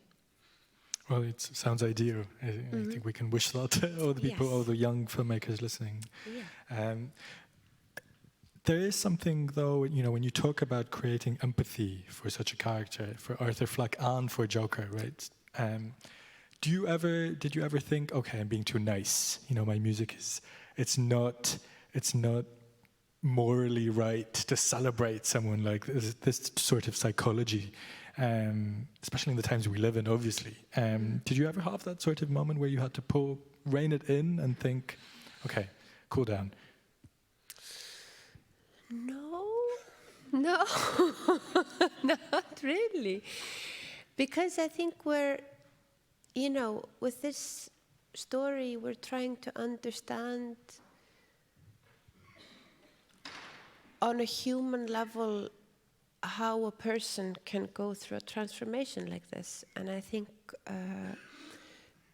Well, it sounds ideal. I think we can wish that to all the people, all the young filmmakers listening.
Yeah.
There is something, though, you know, when you talk about creating empathy for such a character, for Arthur Fleck and for Joker, right? Did you ever think, okay, I'm being too nice? You know, my music it's not morally right to celebrate someone like this sort of psychology, especially in the times we live in, obviously. Did you ever have that sort of moment where you had to rein it in and think, okay, cool down?
No, not really. Because I think we're, you know, with this story, we're trying to understand on a human level how a person can go through a transformation like this. And I think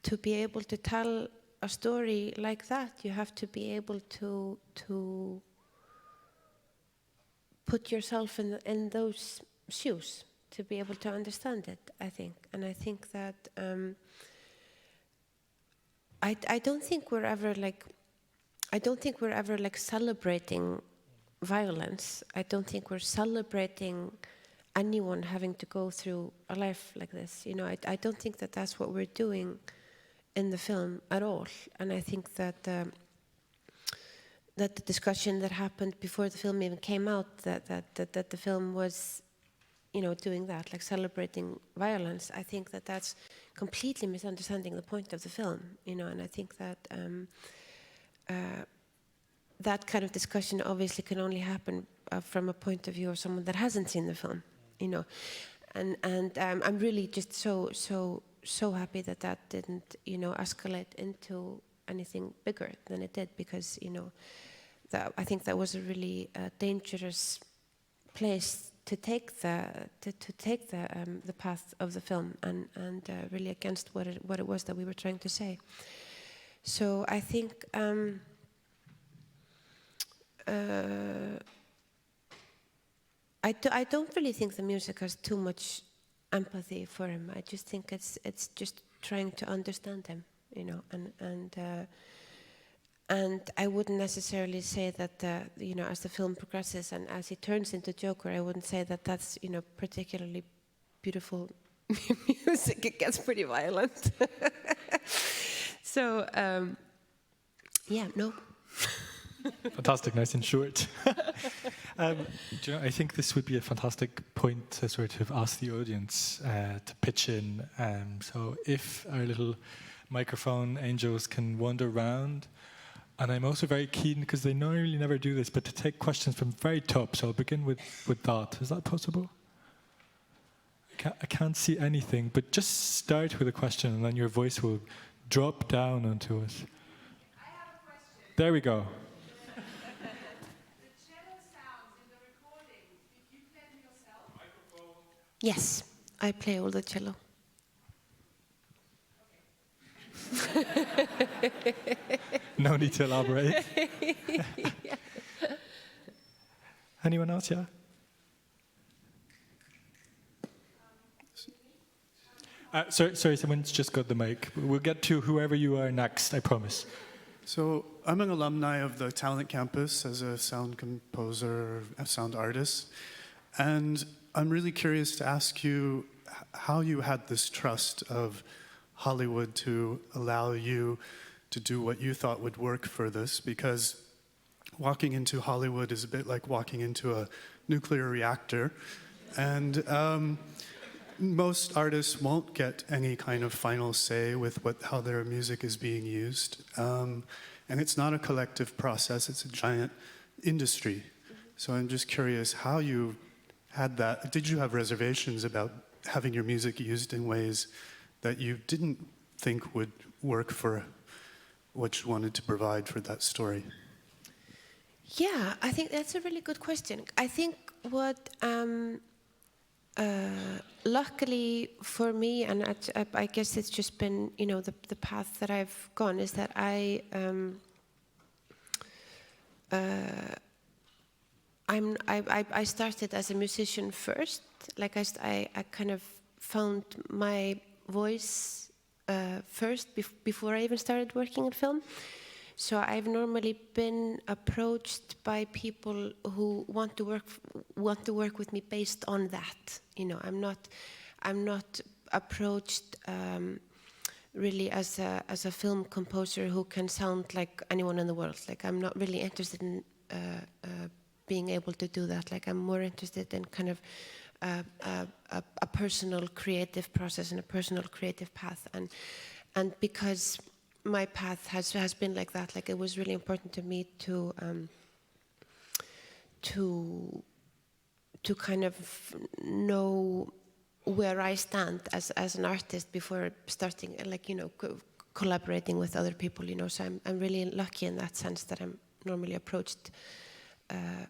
to be able to tell a story like that, you have to be able to put yourself in those shoes to be able to understand it, I think. And I think that I don't think we're ever like celebrating violence. I don't think we're celebrating anyone having to go through a life like this. You know, I don't think that that's what we're doing in the film at all. And I think that the discussion that happened before the film even came out, that the film was, you know, doing that, like celebrating violence, I think that that's completely misunderstanding the point of the film, you know. And I think that that kind of discussion obviously can only happen from a point of view of someone that hasn't seen the film, you know, and I'm really just so happy that that didn't, you know, escalate into anything bigger than it did, because, you know, I think that was a really dangerous place to take the path of the film, and really against what it was that we were trying to say. So I think I don't really think the music has too much empathy for him. I just think it's just trying to understand him, you know, and I wouldn't necessarily say that, you know, as the film progresses and as he turns into Joker, I wouldn't say that that's, you know, particularly beautiful music. It gets pretty violent. So, yeah, no.
Fantastic, nice and short. Do you know, I think this would be a fantastic point to sort of ask the audience to pitch in. So if our little microphone angels can wander around. And I'm also very keen, because they normally never do this, but to take questions from very top. So I'll begin with that. Is that possible? I can't see anything, but just start with a question, and then your voice will drop down onto us.
I have a question.
There we go.
The cello sounds in the recordings, did you play them yourself? Microphone.
Yes, I play all the cello.
No need to elaborate.
Yeah.
Anyone else? Yeah. Sorry, someone's just got the mic. We'll get to whoever you are next, I promise.
So I'm an alumni of the Talent Campus as a sound composer, a sound artist. And I'm really curious to ask you how you had this trust of Hollywood to allow you to do what you thought would work for this, because walking into Hollywood is a bit like walking into a nuclear reactor. And most artists won't get any kind of final say with how their music is being used. And it's not a collective process, it's a giant industry. So I'm just curious how you had that. Did you have reservations about having your music used in ways that you didn't think would work for what you wanted to provide for that story?
Yeah, I think that's a really good question. I think what, luckily for me, and I guess it's just been, you know, the path that I've gone, is that I started as a musician first. Like I kind of found my voice first before I even started working in film. So I've normally been approached by people who want to work with me based on that. You know, I'm not approached really as a film composer who can sound like anyone in the world. Like, I'm not really interested in being able to do that. Like, I'm more interested in kind of a personal creative process and a personal creative path, and because my path has been like that, like, it was really important to me to kind of know where I stand as an artist before starting, like, you know, collaborating with other people, you know. So I'm really lucky in that sense that I'm normally approached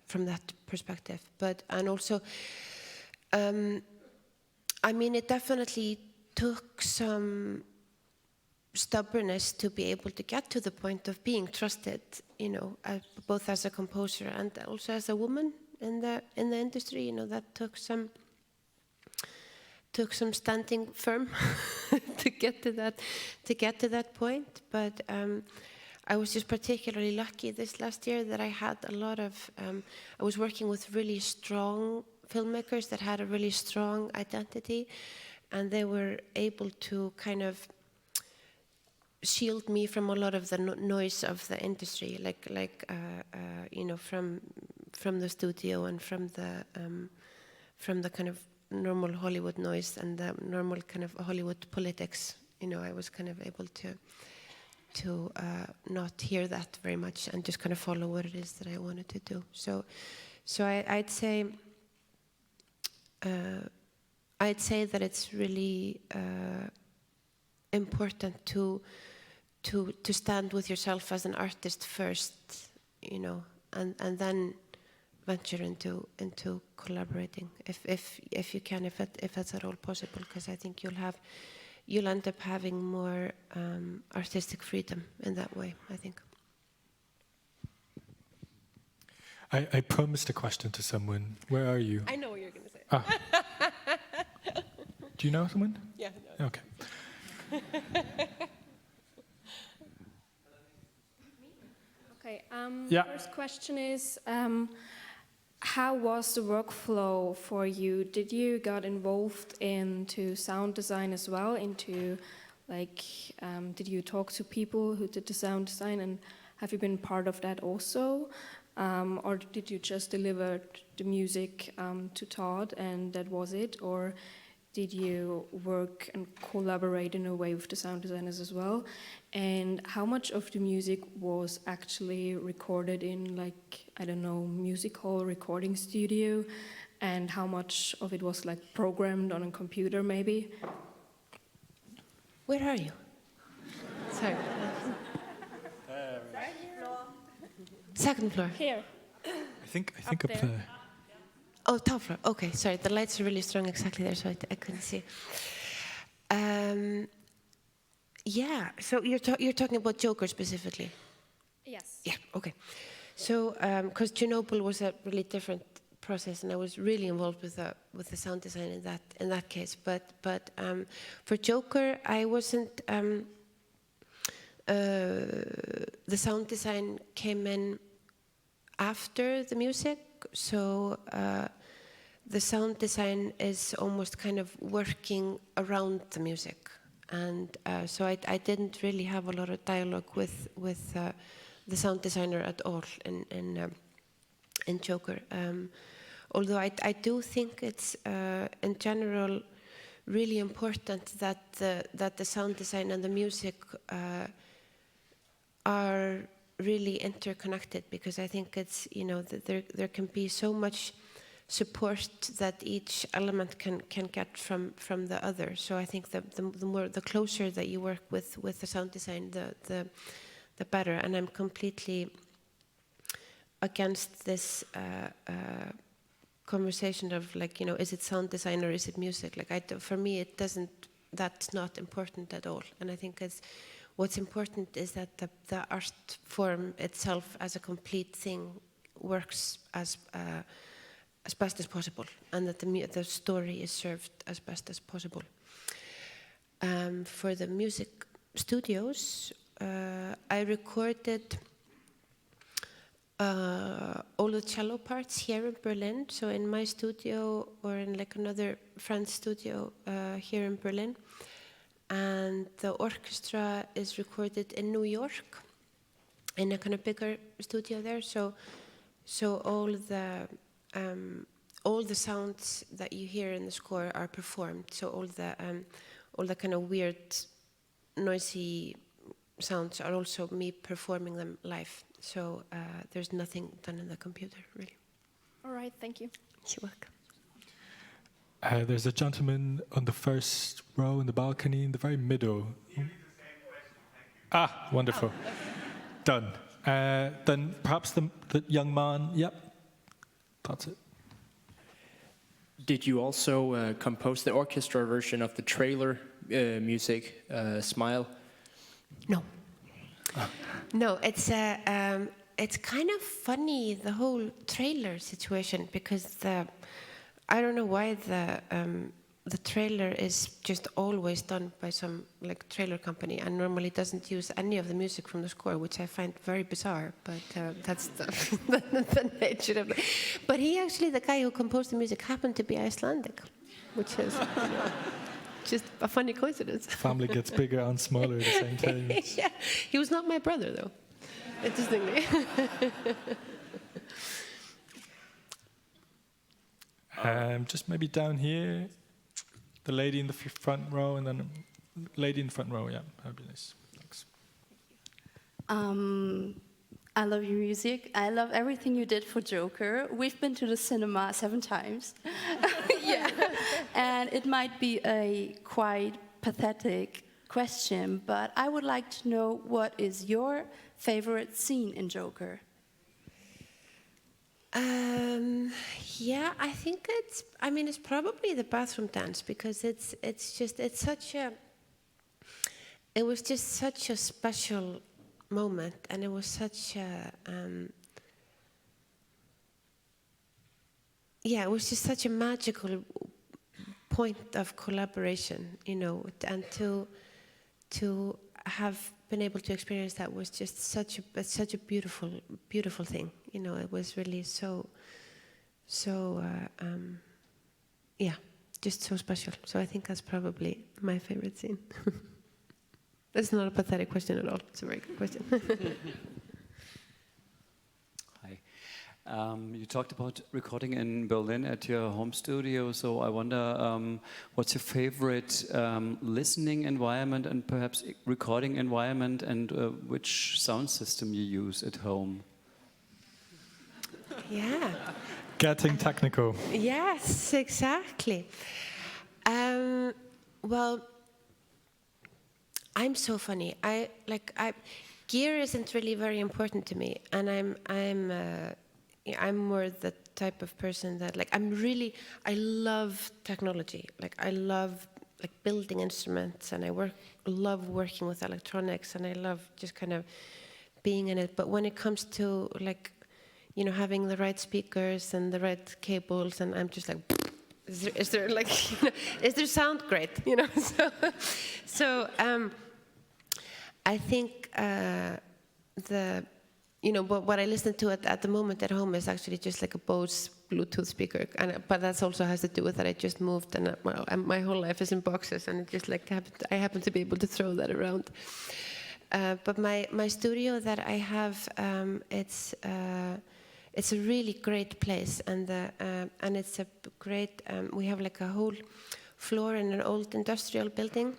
from that perspective. And also, I mean, it definitely took some stubbornness to be able to get to the point of being trusted, you know, both as a composer and also as a woman in the industry. You know, that took some standing firm to get to that point. But I was just particularly lucky this last year that I had a lot of. I was working with really strong filmmakers that had a really strong identity, and they were able to kind of shield me from a lot of the noise of the industry, like you know, from the studio and from the kind of normal Hollywood noise and the normal kind of Hollywood politics. You know, I was kind of able to not hear that very much and just kind of follow what it is that I wanted to do. So So I'd say that it's really important to stand with yourself as an artist first, you know, and then venture into collaborating if you can, if that's at all possible, because I think you'll end up having more artistic freedom in that way, I think.
I promised a question to someone. Where are you?
I know what you're going to say.
Ah. Do you know someone?
Yeah. No.
Okay.
Okay.
Yeah.
First question is, how was the workflow for you? Did you got involved into sound design as well? Into like, did you talk to people who did the sound design, and have you been part of that also? Or did you just deliver the music to Todd and that was it? Or did you work and collaborate in a way with the sound designers as well? And how much of the music was actually recorded in, like, I don't know, music hall recording studio? And how much of it was like programmed on a computer maybe?
Where are you? Sorry. Second floor.
Here.
I think up
there.
there.
Oh, top floor. Okay, sorry. The lights are really strong exactly there, so I couldn't see. Yeah. So you're talking about Joker specifically.
Yes.
Yeah. Okay. So because Chernobyl was a really different process, and I was really involved with the sound design in that case. But for Joker, I wasn't. The sound design came in after the music, so the sound design is almost kind of working around the music, and so I didn't really have a lot of dialogue with the sound designer at all in Joker. Although I do think it's in general really important that the sound design and the music are really interconnected, because I think it's, you know, that there can be so much support that each element can get from the other. So I think the closer that you work with the sound design, the better. And I'm completely against this conversation of, like, you know, is it sound design or is it music? Like, for me, that's not important at all. And I think what's important is that the art form itself as a complete thing works as best as possible, and that the story is served as best as possible. For the music studios, I recorded all the cello parts here in Berlin, so in my studio or in like another friend's studio here in Berlin. And the orchestra is recorded in New York in a kind of bigger studio there. So all the sounds that you hear in the score are performed. So all the kind of weird, noisy sounds are also me performing them live. So there's nothing done in the computer, really.
All right, thank you.
You're welcome.
There's a gentleman on the first row in the balcony in the very middle. Ah, wonderful. Done. Then perhaps the young man. Yep, that's it.
Did you also compose the orchestra version of the trailer music, Smile?
No. No, it's kind of funny, the whole trailer situation, because I don't know why the trailer is just always done by some like trailer company and normally doesn't use any of the music from the score, which I find very bizarre. But that's the nature of it. But he actually, the guy who composed the music, happened to be Icelandic, which is just a funny coincidence.
Family gets bigger and smaller at the same time.
Yeah, he was not my brother though. Interestingly.
Just maybe down here, the lady in the front row, and then lady in the front row. Yeah, that'd be nice. Thanks.
I love your music. I love everything you did for Joker. We've been to the cinema 7 times. Yeah. And it might be a quite pathetic question, but I would like to know, what is your favorite scene in Joker?
Yeah, I think it's probably the bathroom dance, because it was just such a special moment, and it was such a it was just such a magical point of collaboration, and to have been able to experience that was just such a beautiful thing. It was really just so special. So I think that's probably my favorite scene. That's not a pathetic question at all. It's a very good question.
Hi. You talked about recording in Berlin at your home studio, so I wonder what's your favorite listening environment and perhaps recording environment, and which sound system you use at home?
Yeah.
Getting technical.
Yes, exactly. Well, I'm so funny. Gear isn't really very important to me, and I'm more the type of person that I love technology. I love building instruments, and I love working with electronics, and I love just kind of being in it. But when it comes to having the right speakers and the right cables, and I'm just like, is there sound great? So I think what I listen to at the moment at home is actually just like a Bose Bluetooth speaker, but that also has to do with that I just moved, and my whole life is in boxes, and it just I happen to be able to throw that around. But my studio that I have, it's a really great place, and it's a great. We have a whole floor in an old industrial building,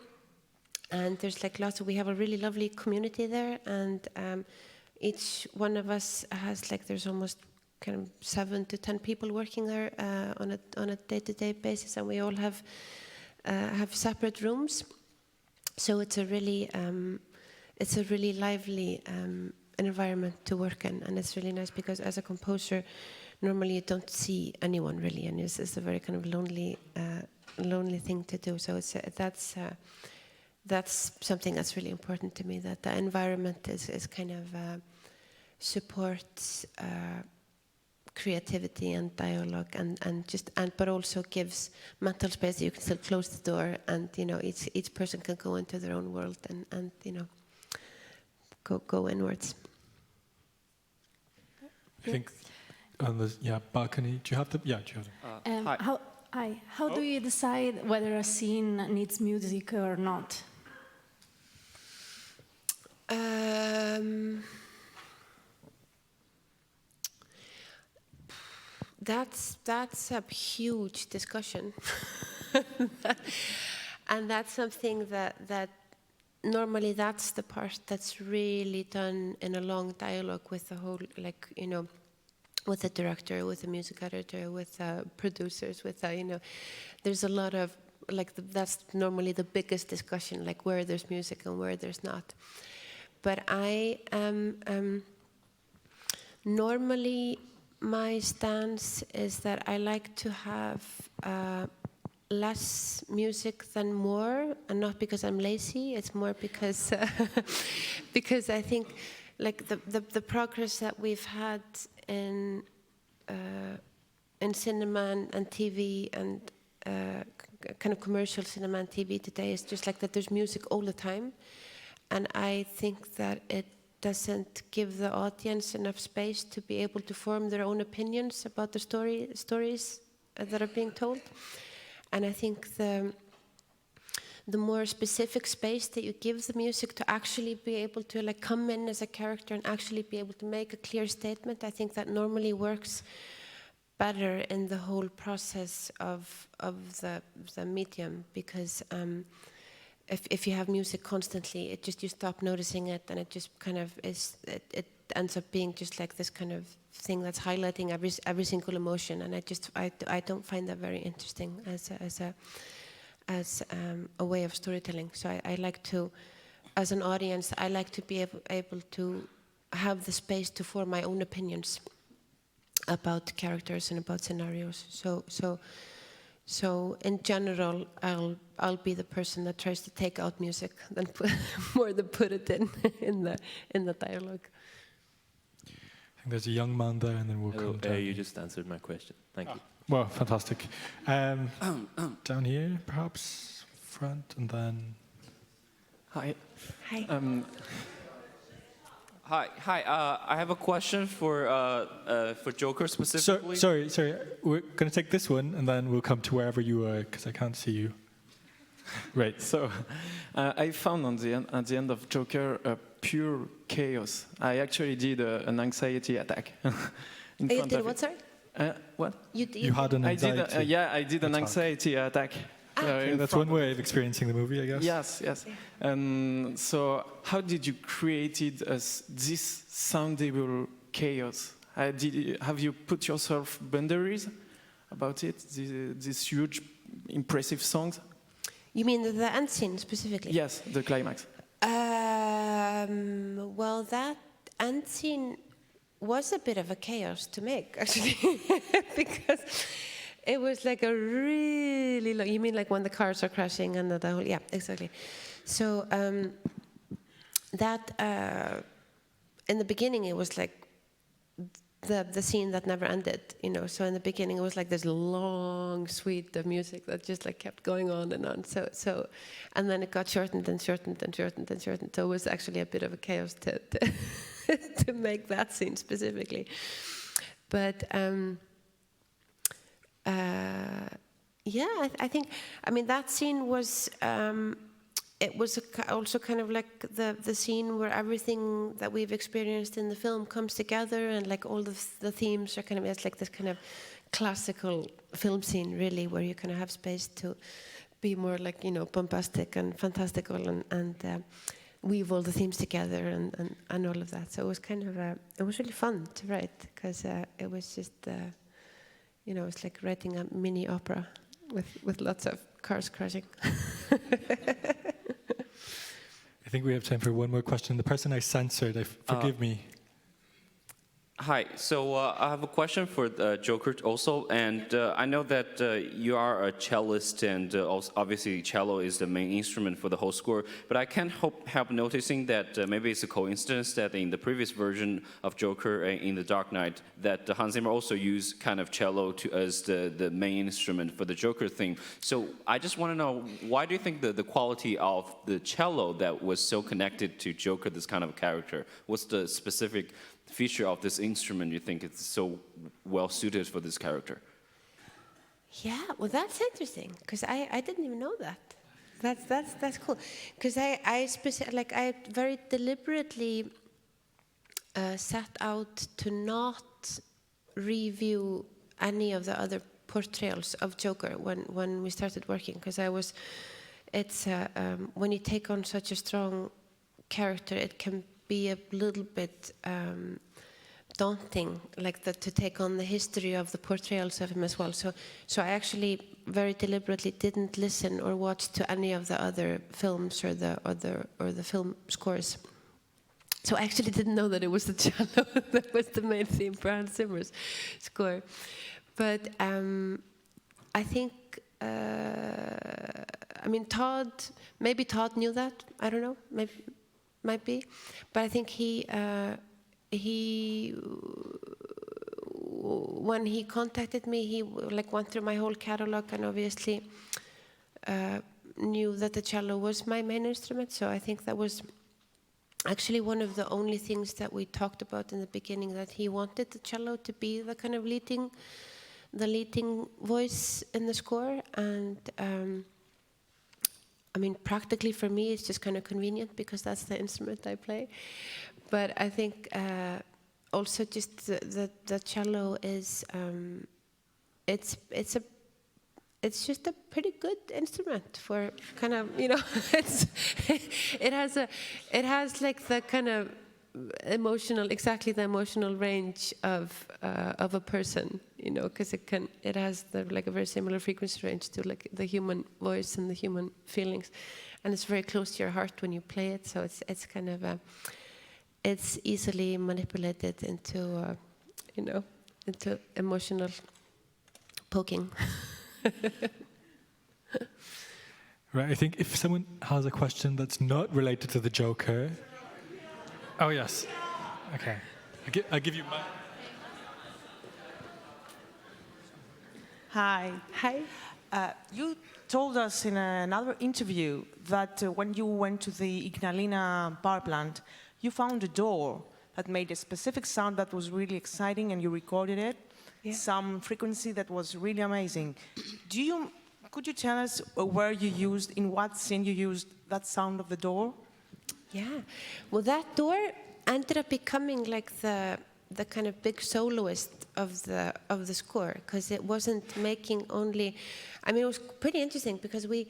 and there's we have a really lovely community there, and each one of us has there's almost kind of 7 to 10 people working there on a day-to-day basis, and we all have separate rooms. So it's a really lively environment to work in, and it's really nice because as a composer, normally you don't see anyone really, and it's a very kind of lonely thing to do. So that's something that's really important to me, that the environment is kind of supports creativity and dialogue, but also gives mental space. You can still close the door, and each person can go into their own world and go inwards.
I think on the balcony. Do you have the? Yeah, do you have the?
How do you decide whether a scene needs music or not?
That's a huge discussion, and that's something that normally that's the part that's really done in a long dialogue with the whole, with the director, with the music editor, with producers, with there's a lot of that's normally the biggest discussion, where there's music and where there's not. But I normally my stance is that I like to have less music than more, and not because I'm lazy. It's more because because I think the progress that we've had in cinema and TV and kind of commercial cinema and TV today is just that there's music all the time, and I think that it doesn't give the audience enough space to be able to form their own opinions about the stories that are being told. And I think the more specific space that you give the music to actually be able to come in as a character and actually be able to make a clear statement, I think that normally works better in the whole process of the medium, because if you have music constantly, you stop noticing it, and it just kind of is. ends up being just like this kind of thing that's highlighting every single emotion, and I don't find that very interesting as a way of storytelling. So I like to, as an audience, I like to be able to have the space to form my own opinions about characters and about scenarios. So in general, I'll be the person that tries to take out music than more than put it in the dialogue.
I think there's a young man there, and then we'll come down.
You just answered my question. Thank you.
Well, fantastic. Down here, perhaps, front, and then...
Hi.
Hi.
Hi. I have a question for Joker specifically.
Sorry. We're going to take this one, and then we'll come to wherever you are, because I can't see you. Right.
So, I found at the end of Joker pure chaos. I actually did an anxiety attack.
You did what, sorry?
What?
You had an anxiety.
I did an anxiety attack.
Okay, that's one way of experiencing the movie, I guess.
Yes. So, how did you create it as this soundable chaos? Have you put yourself boundaries about it? These huge, impressive songs?
You mean the end scene specifically?
Yes, the climax.
Well, that end scene was a bit of a chaos to make, actually, because it was like a really long. You mean like when the cars are crashing and the whole? Yeah, exactly. So that in the beginning it was like the scene that never ended, you know. So in the beginning it was like this long suite of music that just like kept going on and on. So and then it got shortened and shortened and shortened and shortened. So it was actually a bit of a chaos to to make that scene specifically. But yeah, I think, I mean, that scene was, it was also kind of like the scene where everything that we've experienced in the film comes together, and like all the themes are kind of, it's like this kind of classical film scene, really, where you kind of have space to be more like, you know, bombastic and fantastical and weave all the themes together and all of that. So it was kind of, it was really fun to write, because it was just, you know, it's like writing a mini opera with lots of cars crashing.
I think we have time for one more question. The person I censored, forgive me.
Hi, so I have a question for Joker also, and I know that you are a cellist, and also obviously cello is the main instrument for the whole score, but I can't help noticing that maybe it's a coincidence that in the previous version of Joker in The Dark Knight, that Hans Zimmer also used kind of cello as the main instrument for the Joker theme. So I just want to know, why do you think the quality of the cello that was so connected to Joker, this kind of character, what's the specific feature of this instrument you think it's so well suited for this character?
Yeah, well, that's interesting, because I didn't even know that. That's cool, because I very deliberately set out to not review any of the other portrayals of Joker when we started working, because when you take on such a strong character, it can be a little bit daunting, like to take on the history of the portrayals of him as well. So I actually very deliberately didn't listen or watch to any of the other films or the film scores. So I actually didn't know that it was the cello that was the main theme for Hans Zimmer's score. But I think, I mean, maybe Todd knew that. I don't know. Might be, but I think he when he contacted me, he like went through my whole catalog and obviously knew that the cello was my main instrument. So I think that was actually one of the only things that we talked about in the beginning, that he wanted the cello to be the kind of leading voice in the score. And I mean, practically for me, it's just kind of convenient because that's the instrument I play. But I think also just the cello is, it's just a pretty good instrument for kind of, you know, it has like the kind of exactly the emotional range of a person, you know, because it has like a very similar frequency range to like the human voice and the human feelings, and it's very close to your heart when you play it. So it's kind of it's easily manipulated into into emotional poking.
Right, I think if someone has a question that's not related to the Joker. Oh, yes. Okay. I'll give you my.
Hi.
Hi.
You told us in another interview that when you went to the Ignalina power plant, you found a door that made a specific sound that was really exciting and you recorded it.
Yeah.
Some frequency that was really amazing. Could you tell us where you used, in what scene you used that sound of the door?
Yeah, well, that door ended up becoming like the kind of big soloist of the score, because it wasn't making only. I mean, it was pretty interesting because we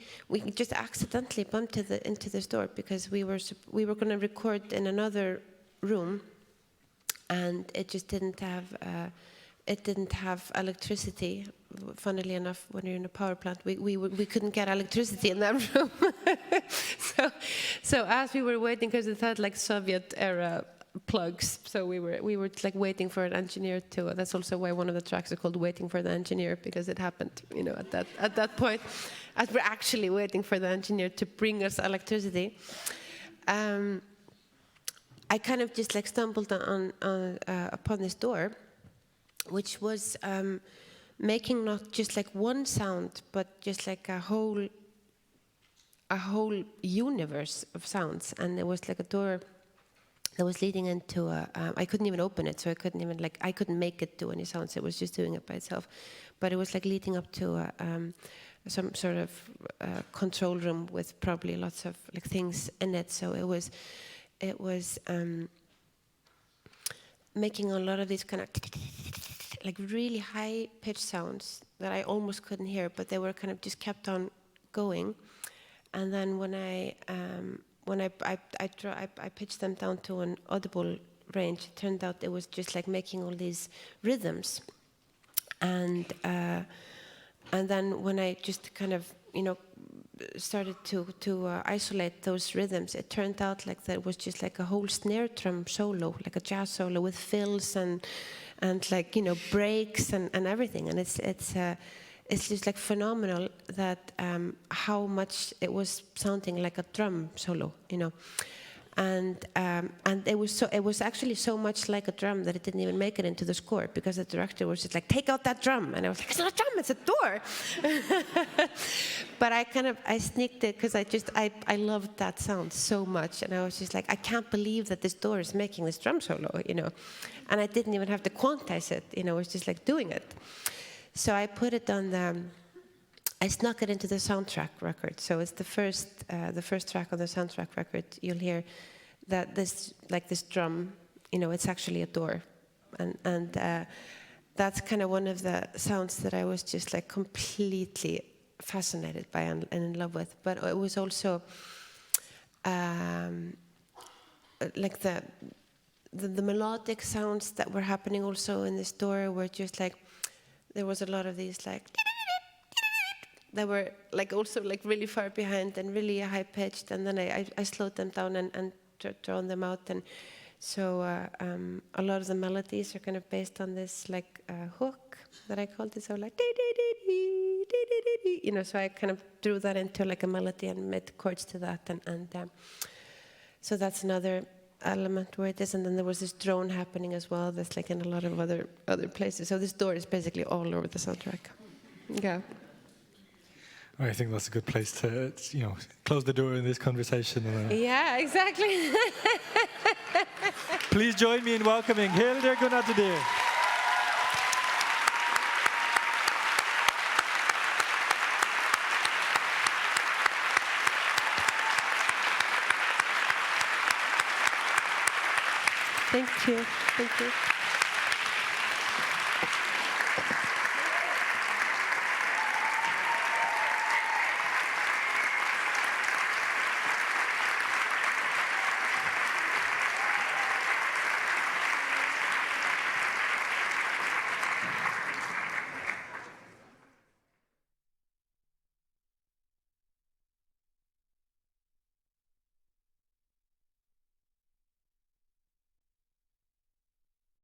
just accidentally bumped into this door because we were going to record in another room, and it just didn't have electricity. Funnily enough, when you're in a power plant, we couldn't get electricity in that room. so as we were waiting, because it had like Soviet era plugs, so we were like waiting for an engineer to. That's also why one of the tracks is called "Waiting for the Engineer," because it happened, you know, at that point, as we're actually waiting for the engineer to bring us electricity. I kind of just like stumbled upon this door, which was making not just like one sound, but just like a whole universe of sounds. And there was like a door that was leading into I couldn't even open it, so I couldn't make it do any sounds. It was just doing it by itself. But it was like leading up to some sort of control room with probably lots of like things in it. So it was making a lot of these kind of like really high-pitched sounds that I almost couldn't hear, but they were kind of just kept on going. And then when I pitched them down to an audible range, it turned out it was just like making all these rhythms. And then when I just kind of, you know, started to isolate those rhythms, it turned out like there was just like a whole snare drum solo, like a jazz solo with fills and like, you know, breaks and everything. And it's just like phenomenal that how much it was sounding like a drum solo, you know. And it was actually so much like a drum that it didn't even make it into the score, because the director was just like, take out that drum, and I was like, it's not a drum, it's a door. But I sneaked it because I loved that sound so much, and I was just like, I can't believe that this door is making this drum solo, you know. And I didn't even have to quantize it, you know, it was just like doing it. So I put it on I snuck it into the soundtrack record. So it's the first track on the soundtrack record. You'll hear that this drum, you know, it's actually a door, and that's kind of one of the sounds that I was just like completely fascinated by and in love with. But it was also like the melodic sounds that were happening also in this door were just like, there was a lot of these like that were like also like really far behind and really high pitched, and then I slowed them down and drawn them out, and so a lot of the melodies are kind of based on this like hook that I called it, so like dee, dee, dee, dee, dee, dee, dee, dee, you know, so I kind of drew that into like a melody and made chords to that, and so that's another element where it is. And then there was this drone happening as well that's like in a lot of other places. So this door is basically all over the soundtrack. Yeah.
I think that's a good place to, you know, close the door in this conversation.
Yeah, exactly.
Please join me in welcoming Hildur Guðnadóttir.
Thank you. Thank you.